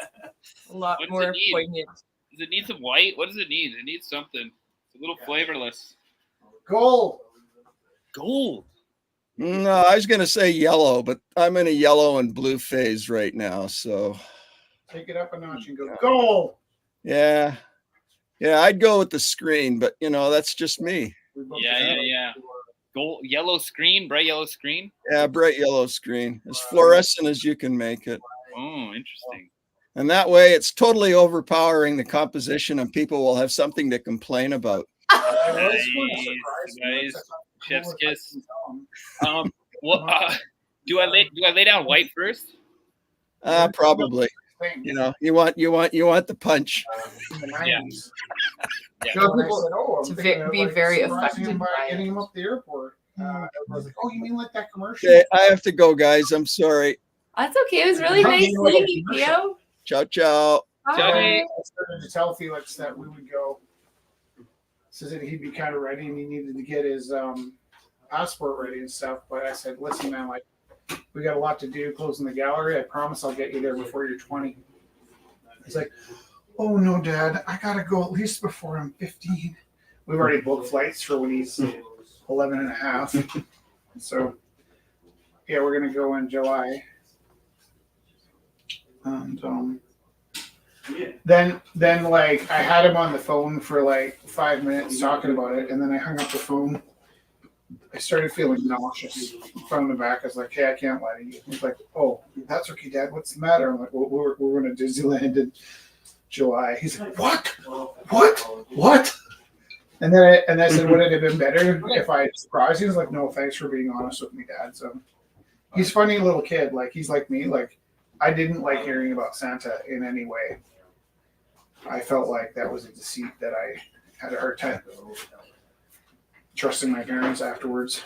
a lot What does more it need? poignant. Does it need some white? What does it need? It needs something. It's a little flavorless. Gold. Gold. No, I was going to say yellow, but I'm in a yellow and blue phase right now. So, Take it up a notch and go gold. yeah, I'd go with the screen, but that's just me. Yeah. Gold, yellow screen, bright yellow screen. Yeah, bright yellow screen, as fluorescent as you can make it. Oh, interesting. And that way it's totally overpowering the composition and people will have something to complain about. Nice. Chef's kiss. Do I lay down white first? Probably. You want the punch. Yeah. To be very effective by getting him up the airport. I was like, "Oh, you mean like that commercial?" Okay, I have to go, guys. I'm sorry. That's okay. It was really nice meeting you, Theo. Ciao, ciao. I started to tell Felix that we would go. Says that he'd be kind of ready and he needed to get his passport ready and stuff. But I said, "Listen, man, like we got a lot to do closing the gallery. I promise I'll get you there before you're 20." He's like, "Oh no, Dad, I gotta go at least before I'm 15." We've already booked flights for when he's 11 and a half. So yeah, we're gonna go in July. And then like I had him on the phone for like 5 minutes talking about it, and then I hung up the phone. I started feeling nauseous from the back. I was like, "Hey, I can't lie to you." He's like, "Oh, that's okay, Dad. What's the matter?" I'm like, "Well, we're going to Disneyland in July." He's like, "What?" And then I said, "Would it have been better if I surprised you?" He was like, "No, thanks for being honest with me, Dad." So he's a funny little kid. Like he's like me. Like I didn't like hearing about Santa in any way. I felt like that was a deceit that I had a hard time trusting my parents afterwards.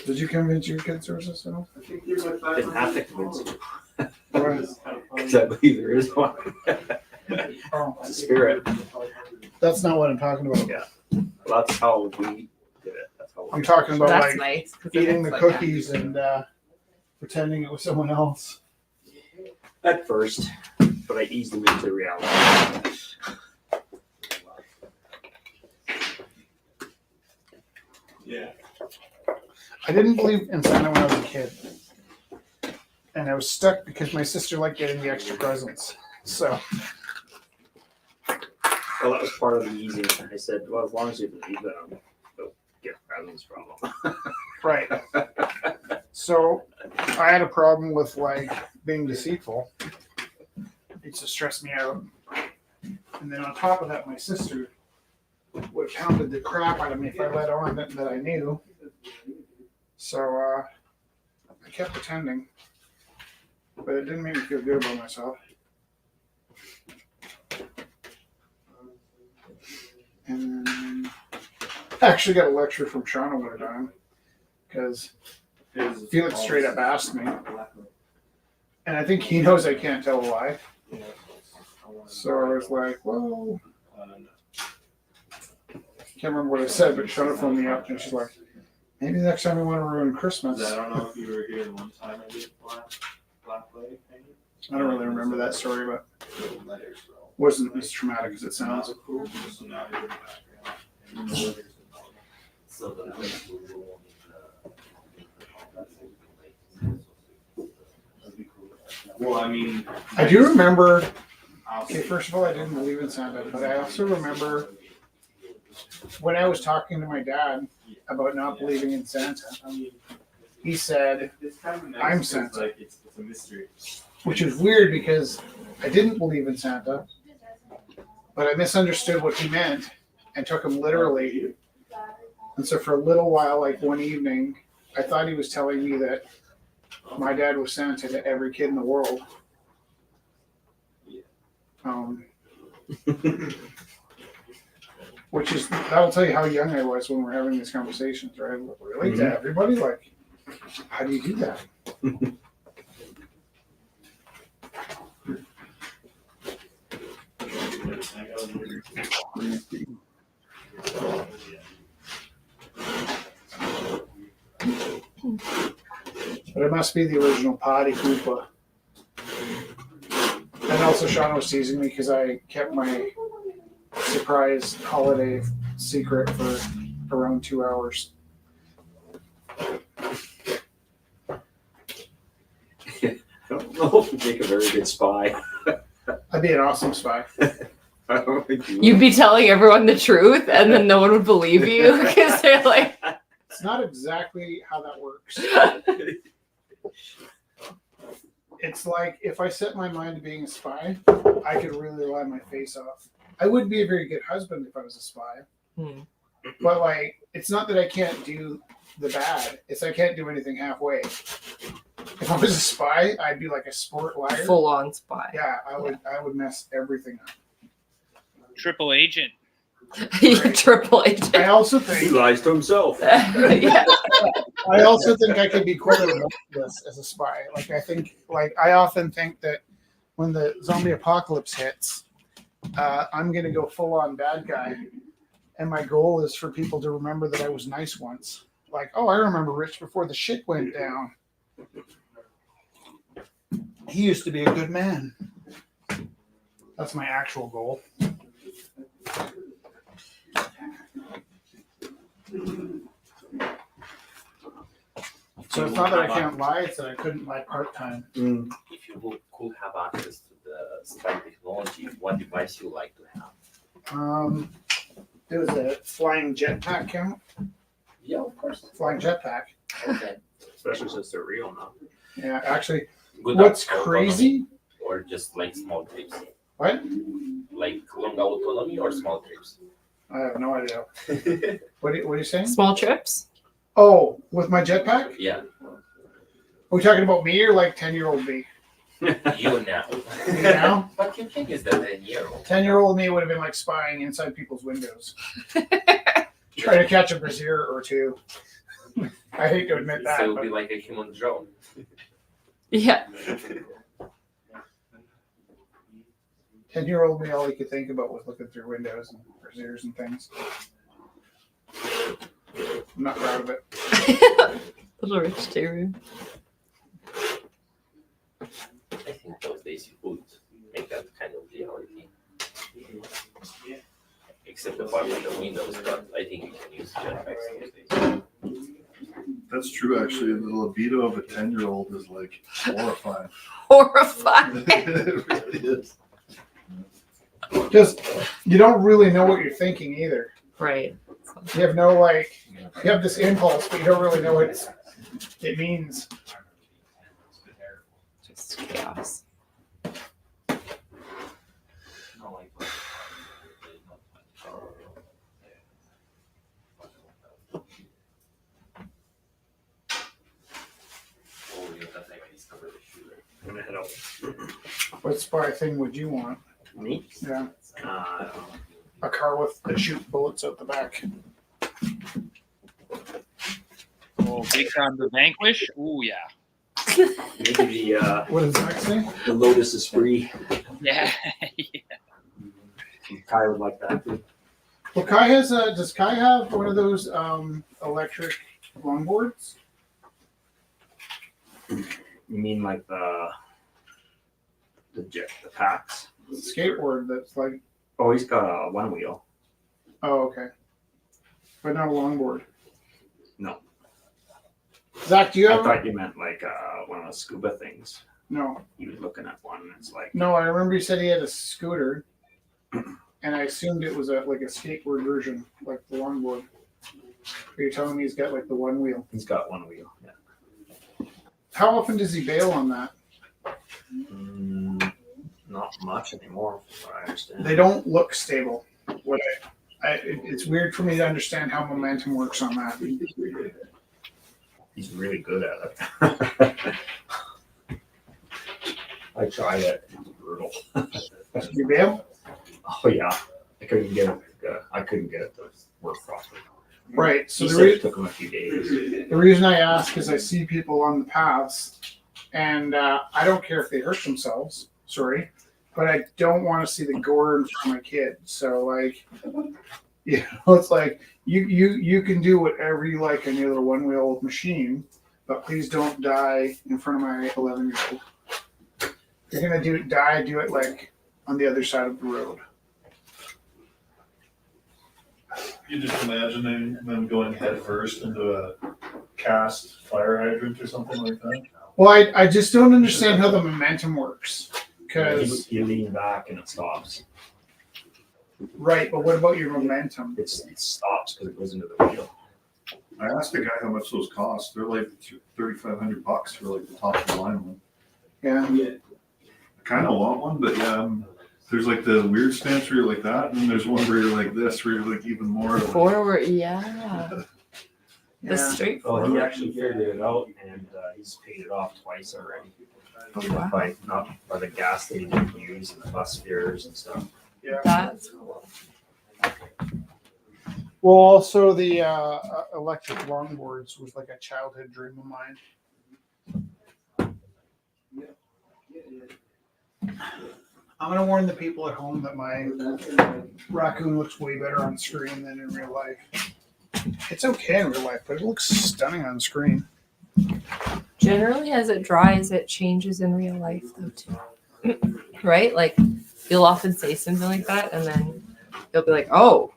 Did you convince your kids or something? Didn't have to convince you. Right. Because I believe there is one. Oh, It's a spirit. that's not what I'm talking about. Yeah. Well, that's how we did it. That's how I'm talking about That's like nice. 'Cause it eating looks the like cookies and pretending it was someone else. at first, but I eased them into reality. Yeah. I didn't believe in Santa when I was a kid. And I was stuck because my sister liked getting the extra presents. So Well, that was part of the easing. I said, well, as long as you believe them, they'll get presents from them. right. So I had a problem with like being deceitful. used to stress me out. And then on top of that, my sister would have pounded the crap out of me if I let on that I knew. So I kept pretending, but it didn't make me feel good about myself. And then I actually got a lecture from Shauna one time because Felix straight up asked me, and I think he knows I can't tell a lie. So I was like, well, can't remember what I said, but Shauna phoned me up and she's like, maybe next time we want to ruin Christmas. I don't know if you were here the one time I did Black Plague. I don't really remember that story, but it wasn't as traumatic as it sounds. Well, I mean, I do remember, okay, first of all, I didn't believe in Santa, but I also remember when I was talking to my dad about not believing in Santa, he said, I'm Santa. Like it's a mystery. Which is weird because I didn't believe in Santa, but I misunderstood what he meant and took him literally. And so for a little while, like one evening, I thought he was telling me that my dad was Santa to every kid in the world. Which is, that'll tell you how young I was when we're having these conversations, right? Really? To everybody? Like, how do you do that? But it must be the original Potty Koopa. And also Shauna was teasing me because I kept my surprise holiday secret for around 2 hours. I don't know if you make a very good spy. I'd be an awesome spy. I don't think you You'd be telling everyone the truth, and then no one would believe you because they're like, It's not exactly how that works. It's like if I set my mind to being a spy, I could really lie my face off. I would be a very good husband if I was a spy. But like, it's not that I can't do the bad. It's I can't do anything halfway. If I was a spy, I'd be like a sport liar. full on spy. Yeah, I would mess everything up. Triple agent. You're Triple Agent. I also he think lies to himself. Yeah. I also think I could be quite relentless as a spy. Like I often think that when the zombie apocalypse hits, I'm gonna go full on bad guy, and my goal is for people to remember that I was nice once. Like, oh, I remember Rich before the shit went down. He used to be a good man. That's my actual goal. So it's not that I can't lie, it's that I couldn't lie part-time. If you could have access to the spy technology, what device you like to have? It was a flying jetpack count. Yeah, of course. Flying jetpack. Okay. Especially since they're real now. Yeah, actually, Good what's autonomy, crazy? or just like small trips? What? Like long autonomy or small trips? I have no idea. What are you saying? Small trips. Oh, with my jetpack? Yeah, Are we talking about me or like 10-year-old me? you now. Me now? What you think is the 10-year-old? 10-year-old me would have been like spying inside people's windows. Trying to catch a brazier or two. I hate to admit that. So it would But be like a human drone. Yeah. 10-year-old me, all he could think about was looking through windows and braziers and things. I'm not proud of it. Little Rich Taylor. I think those days you would make that kind of reality. Except apart from the windows, but I think you can use jetpacks those days. That's true, actually. The libido of a 10-year-old is like horrifying. Horrifying. It really is. Because you don't really know what you're thinking either. Right. You have no you have this impulse, but you don't really know what it means. Just chaos. What spy thing would you want? Me? Yeah, Uh, a car with that shoot bullets out the back. Oh, big time the Vanquish. Oh yeah. maybe the What does that say? the Lotus is free. Yeah. Kai would like that too. Well, Kai has a. Does Kai have one of those electric longboards? You mean like the packs? Skateboard that's like. Oh, he's got a one wheel. Oh, okay. But not a longboard. No. Zach, do you I have? thought you meant like one of the scuba things. No, He was looking at one and it's like no. I remember you said he had a scooter, and I assumed it was like a skateboard version, like the longboard. Are you telling me he's got like the one wheel? he's got one wheel. Yeah. How often does he bail on that? Not much anymore, from what I understand. They don't look stable. What it's weird for me to understand how momentum works on that. He's really good at it. I tried it. It was brutal. You bail? Oh yeah, I couldn't get it to work properly. Right. So He the, said it took him a few days. the reason I ask is I see people on the paths, and I don't care if they hurt themselves. Sorry, but I don't want to see the gore in front of my kid. So like, you know, it's like you can do whatever you like on your little one wheel machine, but please don't die in front of my 11-year-old. If you're gonna do it like on the other side of the road. You just imagining them going head first into a cast fire hydrant or something like that. Well, I just don't understand how the momentum works. Because You lean back and it stops. right, but what about your momentum? It stops because it goes into the wheel. I asked the guy how much those cost. They're like $3,500 for like the top of the line one. Yeah. I kind of want one, but yeah, there's like the weird stance where you're like that, and then there's one where you're like this, where you're like even more. Forward, yeah. The Yeah. straight Oh, forward. he actually figured it out and he's paid it off twice already. Oh, wow. By the gas that he didn't use and the bus fares and stuff. Yeah. That's cool. Well, also the electric longboards was like a childhood dream of mine. I'm gonna warn the people at home that my raccoon looks way better on screen than in real life. It's okay in real life, but it looks stunning on screen. Generally, as it dries, it changes in real life, though, too. Right? Like, you'll often say something like that, and then you'll be like, oh,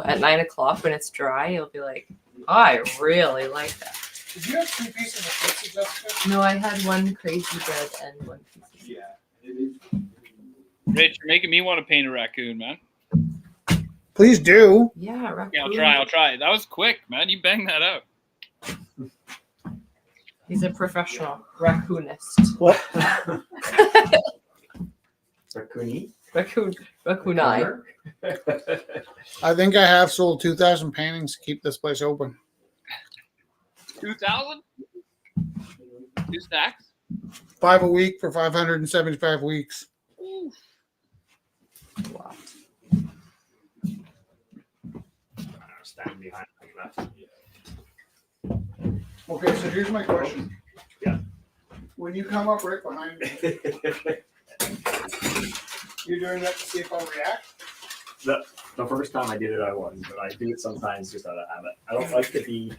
at 9 o'clock when it's dry, you'll be like, I really like that. Did you have 2 pieces of pizza, Jessica? No, I had one crazy bread and one piece of Rich, you're making me want to paint a raccoon, man. Please do. Yeah, raccoon. Yeah, I'll try. That was quick, man. You banged that out. He's a professional raccoonist. What? Raccoon. Raccoonai. I think I have sold 2,000 paintings to keep this place open. 2,000? 2 stacks? 5 a week for 575 weeks. Wow. Stand behind like Okay, so here's my question. Yeah. When you come up right behind me, that. you're doing that to see if I'll react? The first time I did it, I was, but I do it sometimes just out of habit. I don't like to be.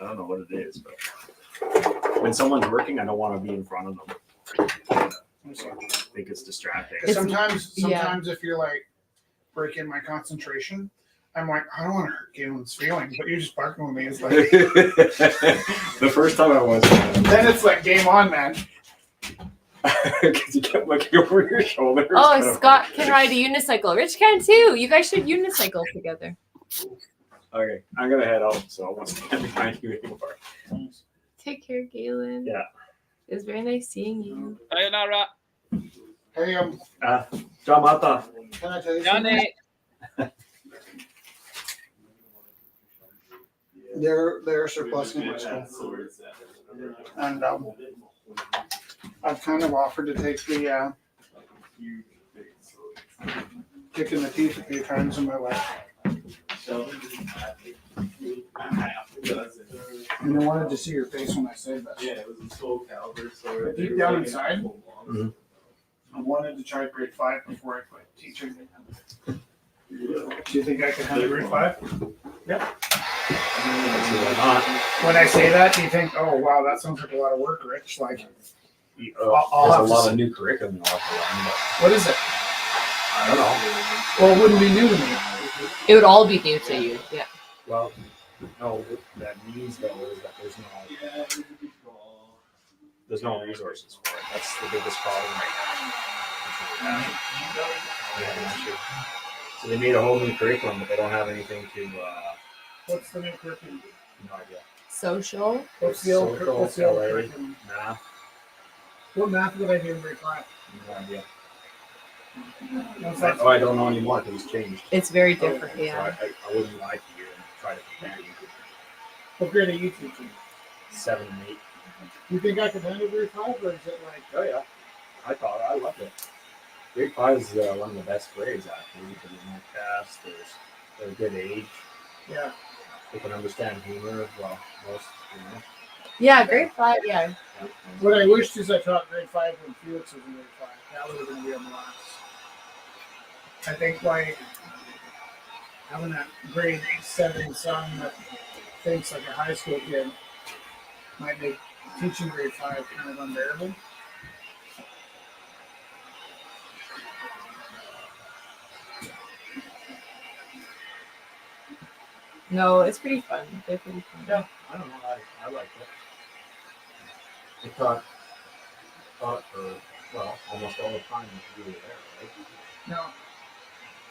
I don't know what it is, but when someone's working, I don't want to be in front of them. I think it's distracting. Because sometimes yeah. if you're like breaking my concentration, I'm like, I don't want to hurt Galen's feelings, but you're just barking with me. It's like The first time I was, then it's like game on, man. because you kept looking over your shoulder. Oh, Scott can ride a unicycle. Rich can too. You guys should unicycle together. Okay, I'm gonna head out, so I won't stand behind you anymore. Take care, Galen. Yeah. It was very nice seeing you. Sayonara. Hey, Jamata. can I tell you something? Johnny. They're surplusing my school. And I've kind of offered to take the kick in the teeth a few times in my life. And I wanted to see your face when I said that. Yeah, it was a soul caliber. So Deep down inside, Mhm. I wanted to try grade 5 before I quit teaching. Do you think I could handle grade 5? Why not? When I say that, do you think, oh wow, that sounds like a lot of work, Rich? Like, I'll There's have a to lot s- of new curriculum you'll have to learn, what is it? but I don't know. Well, it wouldn't be new to me. It would all be new to you. Yeah. Well, no, what that means though is that there's no resources for it. That's the biggest problem right now. We have an issue. So they made a whole new curriculum, but they don't have anything to. What's the new curriculum? No idea. Social. What's the old, Social, what's the old LA. curriculum? Math. What math did I do in grade 5? No idea. What's that? Oh, I don't know anymore because it's changed. It's very different. So Yeah. I wouldn't lie to you and try to compare you. What grade are you teaching? 7 and 8. Do you think I could handle grade 5, or is it like? Oh yeah, I loved it. Grade 5 is one of the best grades actually because there's no cast. They're a good age. Yeah. They can understand humor. Well, most you know. Yeah. Grade 5. Yeah. What I wished is I taught grade 5 when Felix was in grade 5. That would have been a real blast. I think like having a grade 7 son that thinks like a high school kid might make teaching grade 5 kind of unbearable. No, it's pretty fun. They're pretty fun. Yeah, I don't know. I liked it. I taught for almost all the time that you were there, No.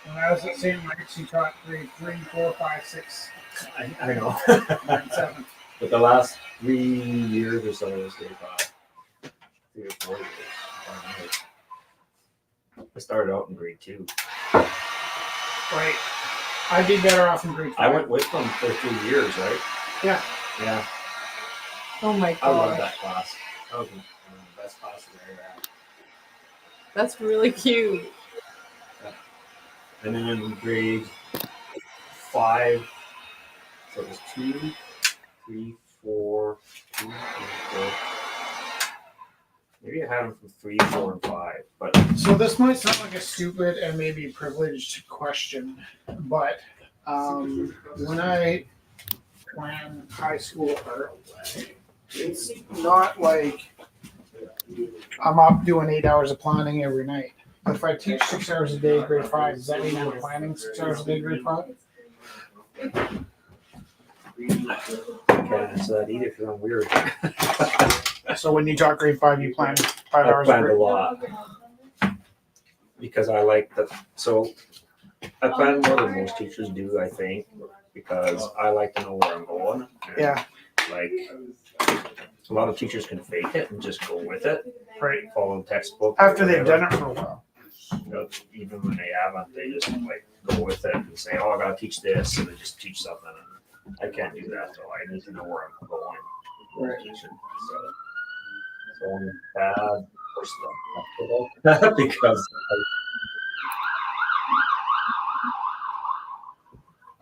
When I was at St. Mike's, he taught grade 3, 4, 5, 6, right? I know. 9, 7. But the last 3 years or so was grade 5. 3 or 4 years. I don't know. I started out in grade 2. Right. I'd be better off in grade 5. I went with them for 3 years, right? Yeah. Yeah. Oh my I love god. that class. That was one of the best classes I ever had. That's really cute. And then in grade 5, so it was 2, 3, 4, 2, 3, 4. Maybe I had them from 3, 4, and 5. But So this might sound like a stupid and maybe privileged question, but when I plan high school art, it's not like I'm up doing 8 hours of planning every night. But if I teach 6 hours a day, grade 5, does that mean I'm planning 6 hours a day, grade 5? I can't answer that either because I'm weird. So when you taught grade 5, you planned 5 I hours planned a grade. lot because I like the. So I plan more than most teachers do, I think, because I like to know where I'm going. And, Yeah. Like a lot of teachers can fake it and just go with it, Right. follow the textbook. After they've done it for a while. You know, even when they haven't, they just like go with it and say, "Oh, I gotta teach this," and they just teach something. And I can't do that, so I need to know where I'm going. Right. Teaching. So I'm bad person because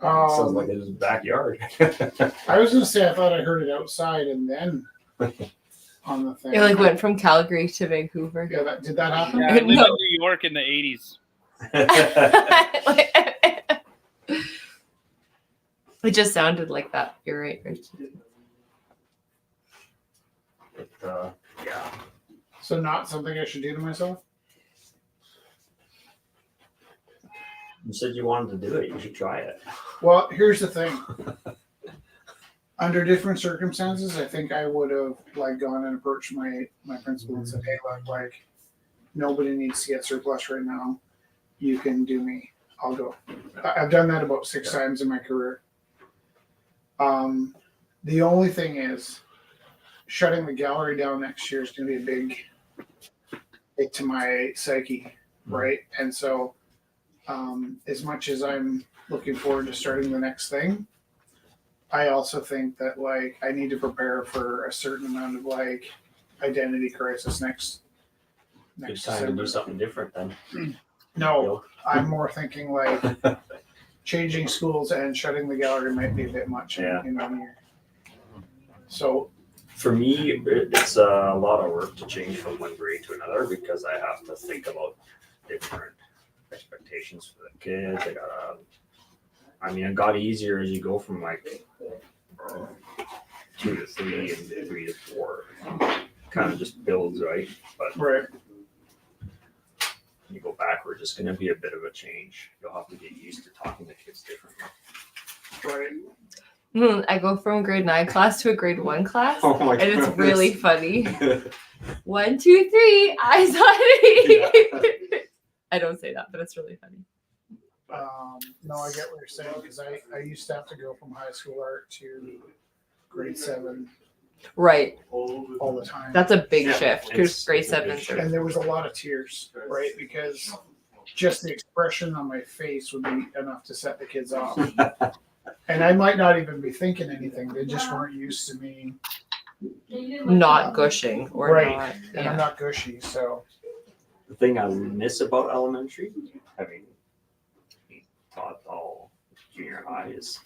it sounds like it's his backyard. I was gonna say I thought I heard it outside and then on the thing. It like went from Calgary to Vancouver. Yeah, did that happen? Yeah, I lived No. in New York in the 80s. It just sounded like that. You're right, Rich. But, yeah. So not something I should do to myself? You said you wanted to do it. You should try it. Well, here's the thing. Under different circumstances, I think I would have like gone and approached my principal and said, "Hey, look, like nobody needs to get surplus right now. You can do me. I'll go." I've done that about 6 times in my career. The only thing is, shutting the gallery down next year is going to be a big hit to my psyche, right? And so, as much as I'm looking forward to starting the next thing, I also think that like I need to prepare for a certain amount of like identity crisis next It's time to December. do something different then. No, I'm more thinking like changing schools and shutting the gallery might be a bit much Yeah. in 1 year. So For me, it's a lot of work to change from one grade to another because I have to think about different expectations for the kids. It got easier as you go from like 2 to 3 and 3 to 4. Kind of just builds, right? But right. when you go backwards, it's going to be a bit of a change. You'll have to get used to talking to kids differently. Right. I go from grade 9 class to a grade 1 class, Oh my and it's goodness. really funny. 1, 2, 3, eyes on me. I don't say that, but it's really funny. No, I get what you're saying because I used to have to go from high school art to grade 7 Right. all the time. That's a big Yeah, shift because it's grade a big 7s shift. are. And there was a lot of tears, right? Because just the expression on my face would be enough to set the kids off. And I might not even be thinking anything. They just weren't used to me. Not gushing or Right. not. And Yeah. I'm not gushy, so The thing I miss about elementary, having taught all junior high, is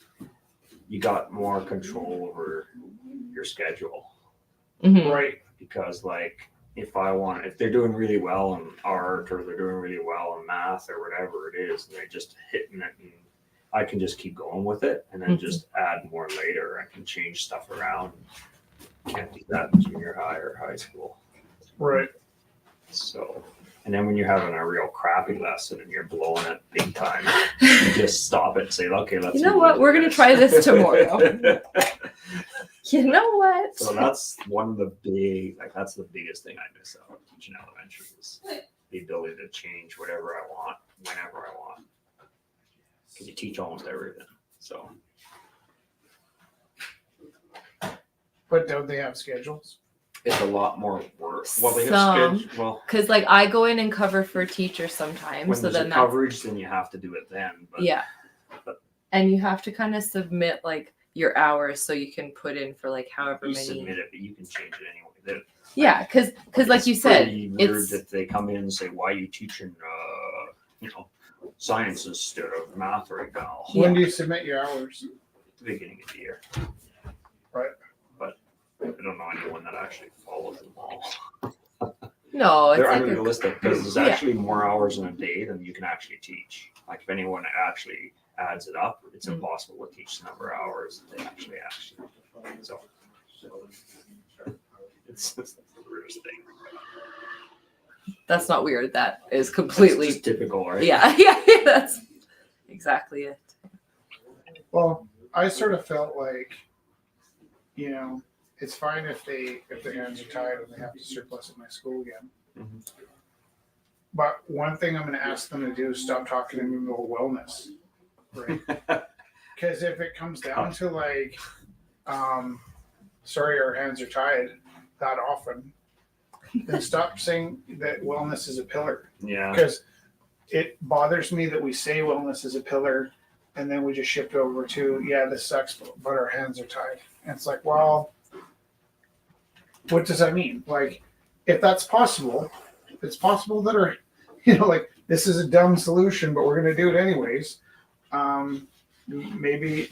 you got more control over your schedule. Mhm. right. Because like if they're doing really well in art or they're doing really well in math or whatever it is, and they're just hitting it, and I can just keep going with it and then Mhm. just add more later. I can change stuff around. Can't do that in junior high or high school. Right. So, and then when you're having a real crappy lesson and you're blowing it big time, you just stop it and say, okay, let's. You know move what? into We're gonna this. try this tomorrow. You know what? So that's one of the that's the biggest thing I miss out of teaching elementary is the ability to change whatever I want, whenever I want. Because you teach almost everything. So But don't they have schedules? it's a lot more work. Well, they Some. have schedule. Well, Because like I go in and cover for teachers sometimes, when so there's then a that's coverage, then you have to do it then. But yeah. but- And you have to kind of submit like your hours so you can put in for like however you many. submit it, but you can change it anyway. Yeah, because like you It's said, pretty weird it's that they come in and say, "Why are you teaching, science instead of math right now?" When do you submit your hours? At the beginning of the year. Right. But I don't know anyone that actually follows them all. no, it's They're like unrealistic because there's Yeah. actually more hours in a day than you can actually teach. Like if anyone actually adds it up, it's Mm. impossible to teach the number of hours that they actually So it's the weirdest thing. that's not weird. That is It's completely just typical, right? yeah, that's exactly it. Well, I sort of felt like, it's fine if their hands are tied and they have to surplus at my school again. Mhm. But one thing I'm going to ask them to do is stop talking to me about wellness, right? Because if it comes down to like, sorry, our hands are tied that often, then stop saying that wellness is a pillar. Yeah. Because it bothers me that we say wellness is a pillar and then we just shift over to, yeah, this sucks, but our hands are tied. And it's like, well, what does that mean? Like, if that's possible, if it's possible that our, like, this is a dumb solution, but we're going to do it anyways, maybe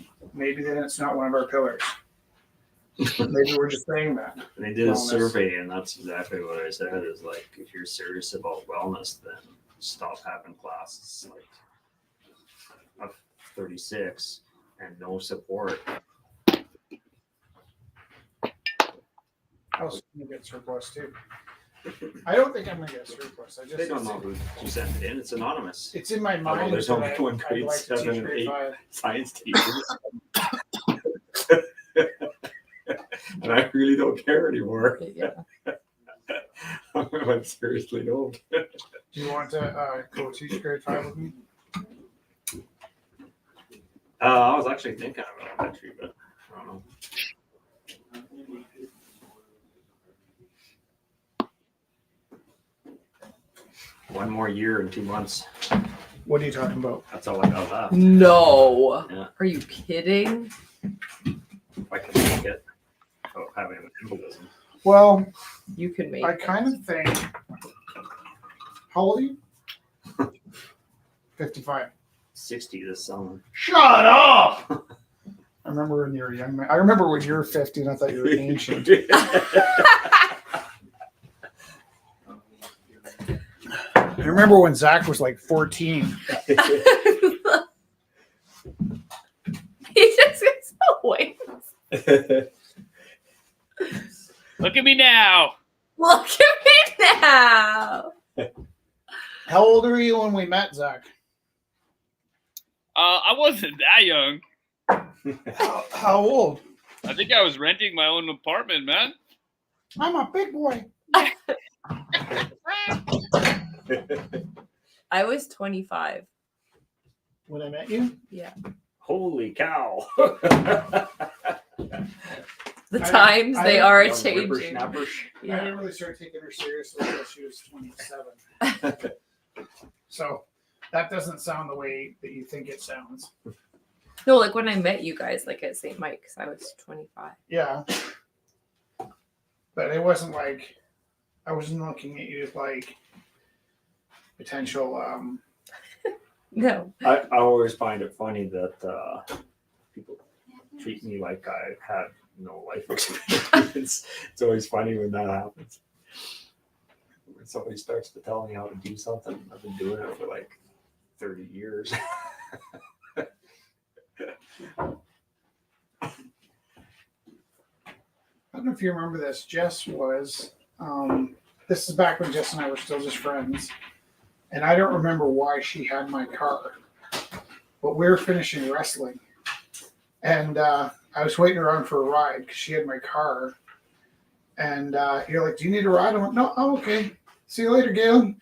then it's not one of our pillars. Maybe we're just saying that. They did a Wellness. survey, and that's exactly what I said. Is like, if you're serious about wellness, then stop having classes like of 36 and no support. I was going to get surplus too. I don't think I'm going to get surplus. I They just don't know who sent it in. It's anonymous. it's in my Although mind there's that only one I'd grade like to 7 teach and grade 8 5. science teachers. And I really don't care anymore. Yeah. I seriously don't. Do you want to go teach grade 5 with me? I was actually thinking of elementary, but I don't know. One more year and 2 months. What are you talking about? That's all I got left. No. Yeah. Are you kidding? If I can make it without having an embolism. Well, You can make. I kind of think. How old are you? 55. 60 this summer. Shut up! I remember when you were a young man. I remember when you were 50 and I thought you were ancient. I remember when Zach was like 14. He just gets away. Look at me now. Look at me now. How old were you when we met, Zach? I wasn't that young. How old? I think I was renting my own apartment, man. I'm a big boy. I was 25. When I met you? Yeah. Holy cow. The times they are changing. Whippersnappers. I Yeah. didn't really start taking her seriously until she was 27. So that doesn't sound the way that you think it sounds. No, like when I met you guys, like at St. Mike's, I was 25. Yeah. But it wasn't like I wasn't looking at you as like potential No. I always find it funny that people treat me like I have no life experience. It's always funny when that happens. When somebody starts to tell me how to do something, I've been doing it for like 30 years. I don't know if you remember this. Jess was, this is back when Jess and I were still just friends. And I don't remember why she had my car. But we were finishing wrestling. And I was waiting around for a ride because she had my car. And you're like, do you need a ride? I went, no, I'm okay. See you later, Galen.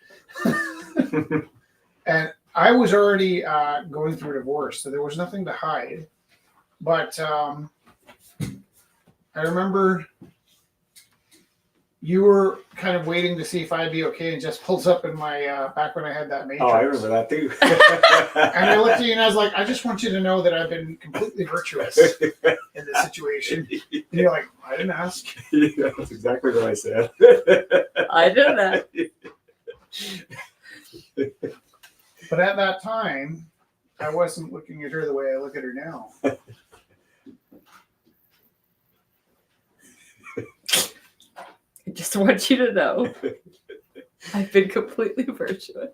And I was already going through a divorce, so there was nothing to hide. But I remember you were kind of waiting to see if I'd be okay, and just pulls up in my back when I had that Matrix. Oh, I remember that too. And I looked at you and I was like, I just want you to know that I've been completely virtuous in this situation. And you're like, I didn't ask. Yeah, that's exactly what I said. I did that. But at that time, I wasn't looking at her the way I look at her now. I just want you to know I've been completely virtuous.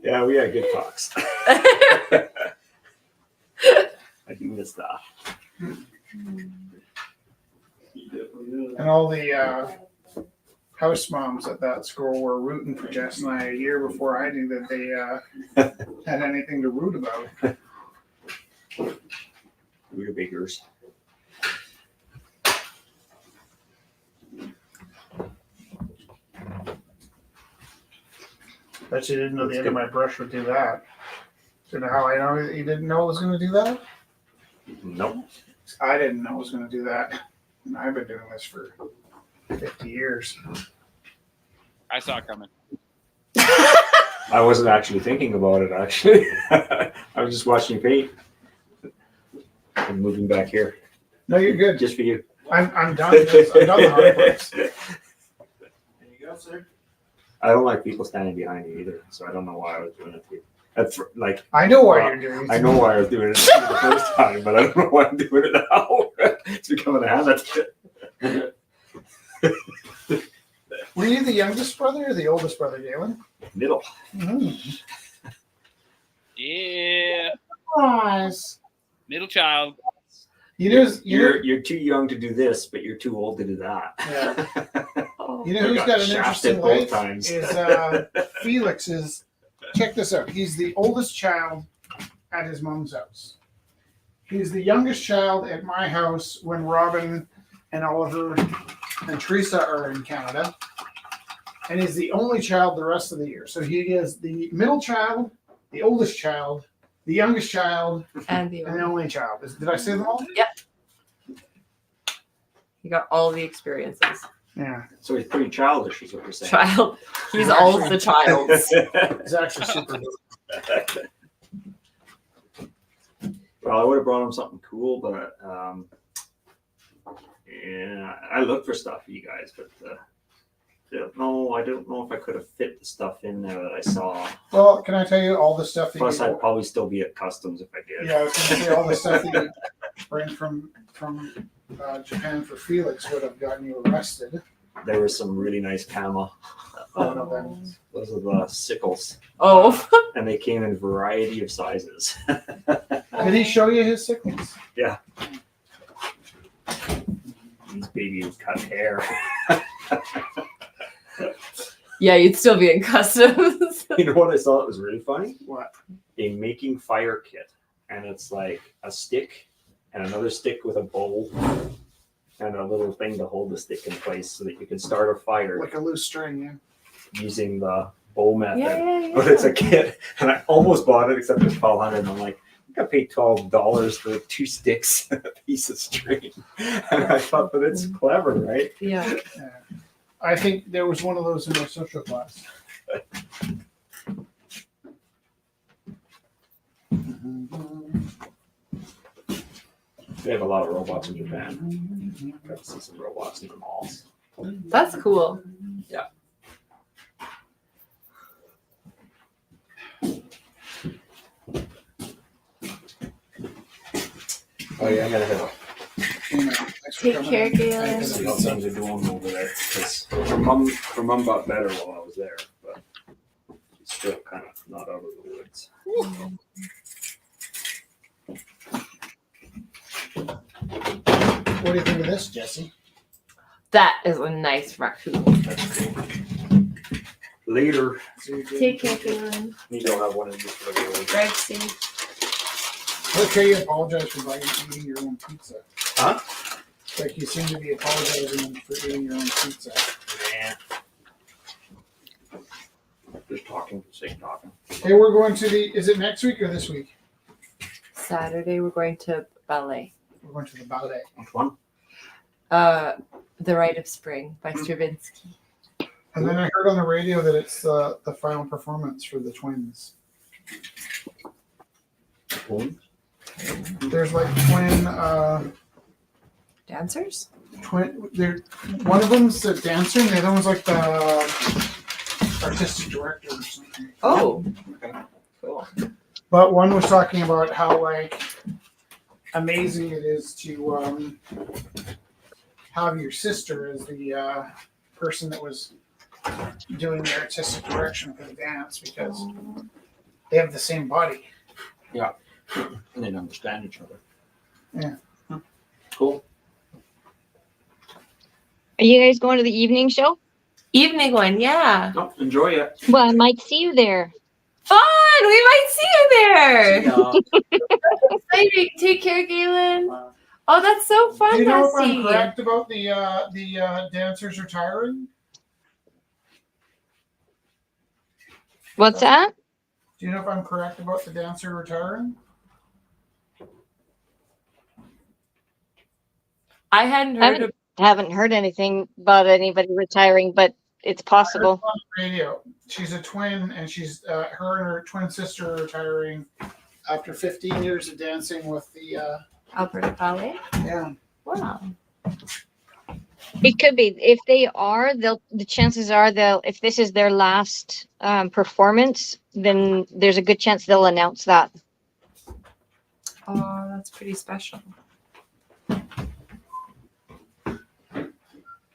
Yeah, we had good talks. I do miss that. And all the house moms at that school were rooting for Jess and I a year before I knew that they had anything to root about. Rutabagas. Bet you didn't know the end of my brush would do that. Do you know how I know that you didn't know it was going to do that? Nope. I didn't know it was going to do that. And I've been doing this for 50 years. I saw it coming. I wasn't actually thinking about it, actually. I was just watching you paint. I'm moving back here. No, you're good. Just for you. I'm done. I'm done the hard parts. There you go, sir. I don't like people standing behind me either, so I don't know why I was doing it to you. That's like, I know why you're doing it. I know why I was doing it the first time, but I don't know why I'm doing it now. It's becoming a habit. Were you the youngest brother or the oldest brother, Galen? Middle. Mm. Yeah. Nice. Middle child. You're too young to do this, but you're too old to do that. Yeah. Oh. You know who's got an Shafted interesting both life? times. Is Felix is, check this out. He's the oldest child at his mom's house. He's the youngest child at my house when Robin and Oliver and Teresa are in Canada. And he's the only child the rest of the year. So he is the middle child, the oldest child, the youngest child, And the and the only child. Did I say them all? You got all the experiences. Yeah. So he's pretty childish, is what you're saying. Child. He's all the child. It's actually super good. Well, I would have brought him something cool, but Yeah, I looked for stuff for you guys, but I don't know if I could have fit the stuff in there that I saw. Well, can I tell you all the stuff that Plus, you I'd probably still be at customs if I did. Yeah, I was gonna say all the stuff that you bring from Japan for Felix would have gotten you arrested. There was some really nice kama. One of them. Those are the sickles, Oh. and they came in a variety of sizes. Did he show you his sickles? Yeah. These babies cut hair. Yeah, you'd still be in customs. You know what I saw that was really funny? What? A making fire kit. And it's like a stick and another stick with a bowl and a little thing to hold the stick in place so that you can start a fire Like a loose string, yeah. using the bowl method. Yeah. But it's a kit. And I almost bought it except it's $1,200. And I'm like, I got paid $12 for 2 sticks and a piece of string. And I thought, but it's clever, right? Yeah. I think there was one of those in my social class. They have a lot of robots in Japan. Got to see some robots in the malls. That's cool. Yeah. Oh yeah, I gotta head up. Thanks for Take coming care, in. Galen. See how things are doing over there. Because her mom got better while I was there, but she's still kind of not out of the woods. What do you think of this, Jesse? That is a nice raccoon. That's cool. Later, So you did- Take care, Galen. maybe I'll have one of these for the road. Drive safe. Okay, you apologize for eating your own pizza. Huh? Like you seem to be apologizing for eating your own pizza. Yeah. Just talking, sake talking. Hey, we're going to the. Is it next week or this week? Saturday we're going to ballet. We're going to the ballet. Which one? The Rite of Spring by Stravinsky. And then I heard on the radio that it's the final performance for the twins. There's like Dancers? there. One of them's the dancer, and the other one's like the artistic director or something. Oh. Okay. Cool. But one was talking about how like amazing it is to have your sister as the person that was doing the artistic direction for the dance because they have the same body. Yeah. And they understand each other. Yeah. Cool. Are you guys going to the evening show? Evening one, yeah. Oh, enjoy it. Well, I might see you there. Fun! We might see you there. See ya. Exciting. Take care, Galen. Oh, that's so fun, Do you know if I'm Bessie. correct about the dancers retiring? What's that? Do you know if I'm correct about the dancer retiring? I hadn't I heard of haven't heard anything about anybody retiring, but it's possible. On the radio. She's a twin, and she's her and her twin sister are retiring after 15 years of dancing with the. Alberta Ballet. Yeah. Wow. It could be. If they are, the chances are if this is their last performance, then there's a good chance they'll announce that. Oh, that's pretty special.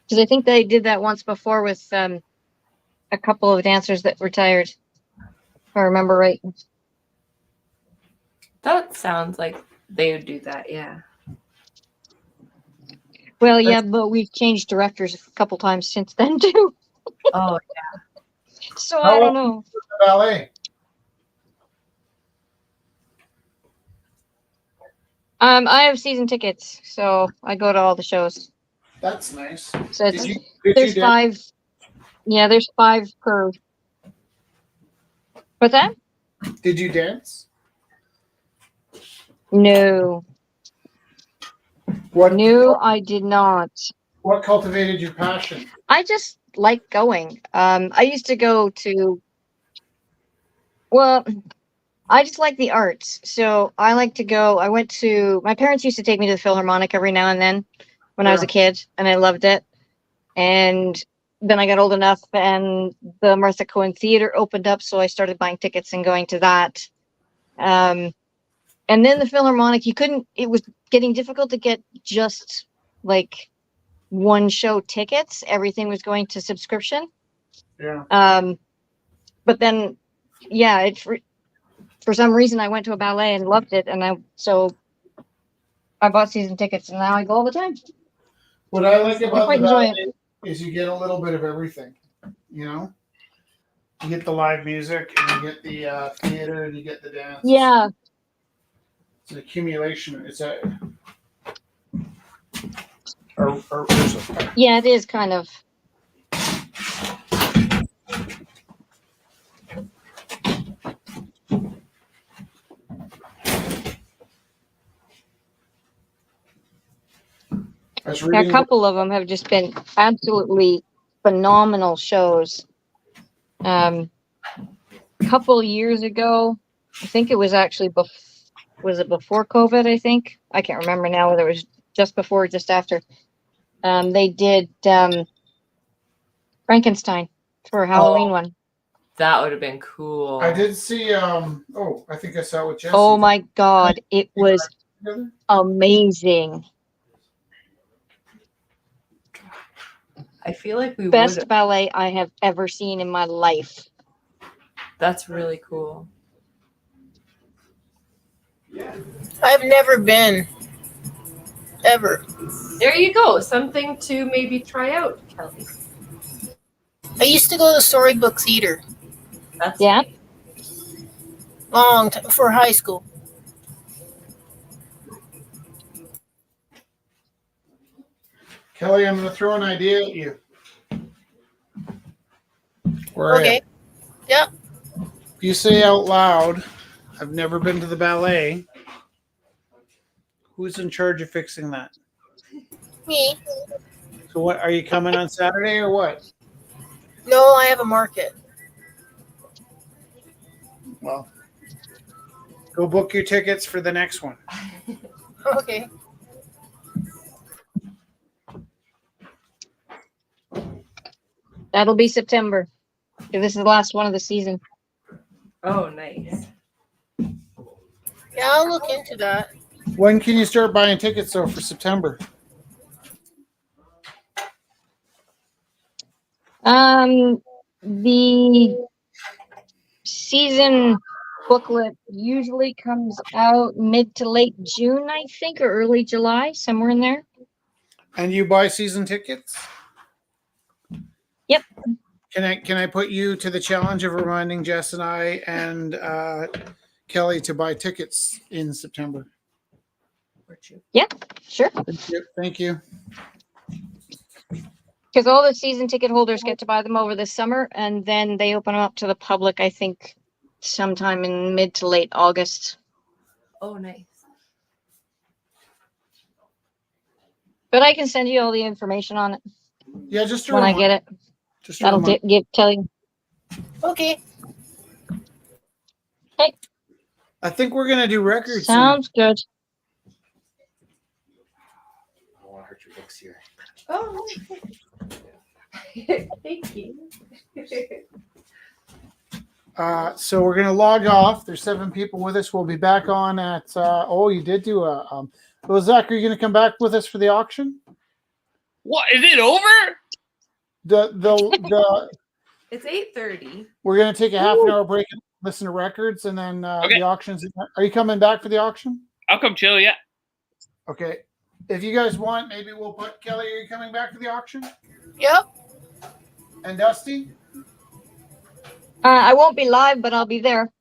Because I think they did that once before with a couple of dancers that retired, if I remember right. That sounds like they would do that, yeah. Well, yeah, but we've changed directors a couple times since then too. Oh, So I don't know. The ballet. I have season tickets, so I go to all the shows. That's nice. So it's, Did you there's dance? 5. Yeah, there's 5 per. What's that? Did you dance? No. What? No, I did not. What cultivated your passion? I just like going. I used to go to. Well, I just like the arts, so I like to go. I went to. My parents used to take me to the Philharmonic every now and then, when I was a kid, and I loved it. And then I got old enough, and the Martha Cohen Theater opened up, so I started buying tickets and going to that. And then the Philharmonic, it was getting difficult to get just like one show tickets. Everything was going to subscription. Yeah. But then, yeah, for some reason I went to a ballet and loved it, and I bought season tickets, and now I go all the time. What I like I about quite the enjoy ballet is you get a little bit of everything. You know, you get the live music, and you get the theater, and you get the dance. Yeah, It's an accumulation. It's a yeah, it is kind of. A couple of them have just been absolutely phenomenal shows. A couple years ago, I think it was actually was it before COVID? I think I can't remember now whether it was just before or just after. They did Frankenstein for a Halloween one. That would have been cool. I did see. I think I saw it with Jesse. Oh my God, it was amazing. I feel like we Best would. ballet I have ever seen in my life. That's really cool. I've never been. Ever. There you go. Something to maybe try out, Kelly. I used to go to Storybook Theater. That's Yeah. Long time for high school. Kelly, I'm going to throw an idea at you. Okay. Yep. If you say out loud, I've never been to the ballet, who's in charge of fixing that? Me. So what, are you coming on Saturday or what? No, I have a market. Well, go book your tickets for the next one. Okay. That'll be September. This is the last one of the season. Oh, nice. Yeah, I'll look into that. When can you start buying tickets though for September? The season booklet usually comes out mid to late June, I think, or early July, somewhere in there. And you buy season tickets? Yep. Can I put you to the challenge of reminding Jess and I and Kelly to buy tickets in September? Yep, sure. Thank you. Because all the season ticket holders get to buy them over the summer, and then they open them up to the public, I think, sometime in mid to late August. Oh, nice. But I can send you all the information on it Yeah, just a when I reminder. get it. Just a That'll reminder. tell you. Okay. Okay. I think we're gonna do records. Sounds good. I don't want to hurt your books here. Oh, thank you. So we're gonna log off. There's 7 people with us. We'll be back on at. You did do a. Well, Zach, are you gonna come back with us for the auction? What is it over? The It's 8:30. we're gonna take a half an hour break and listen to records, and then Okay. the auctions. Are you coming back for the auction? I'll come chill. Yeah. Okay. If you guys want, maybe we'll put Kelly. Are you coming back for the auction? Yep. And Dusty? I won't be live, but I'll be there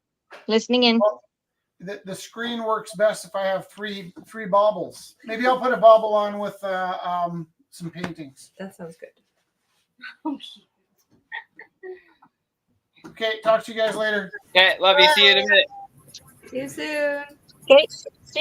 listening in. The screen works best if I have three baubles. Maybe I'll put a bauble on with some paintings. That sounds good. Okay, talk to you guys later. Okay. Love you. See you in a minute. See you soon. Okay.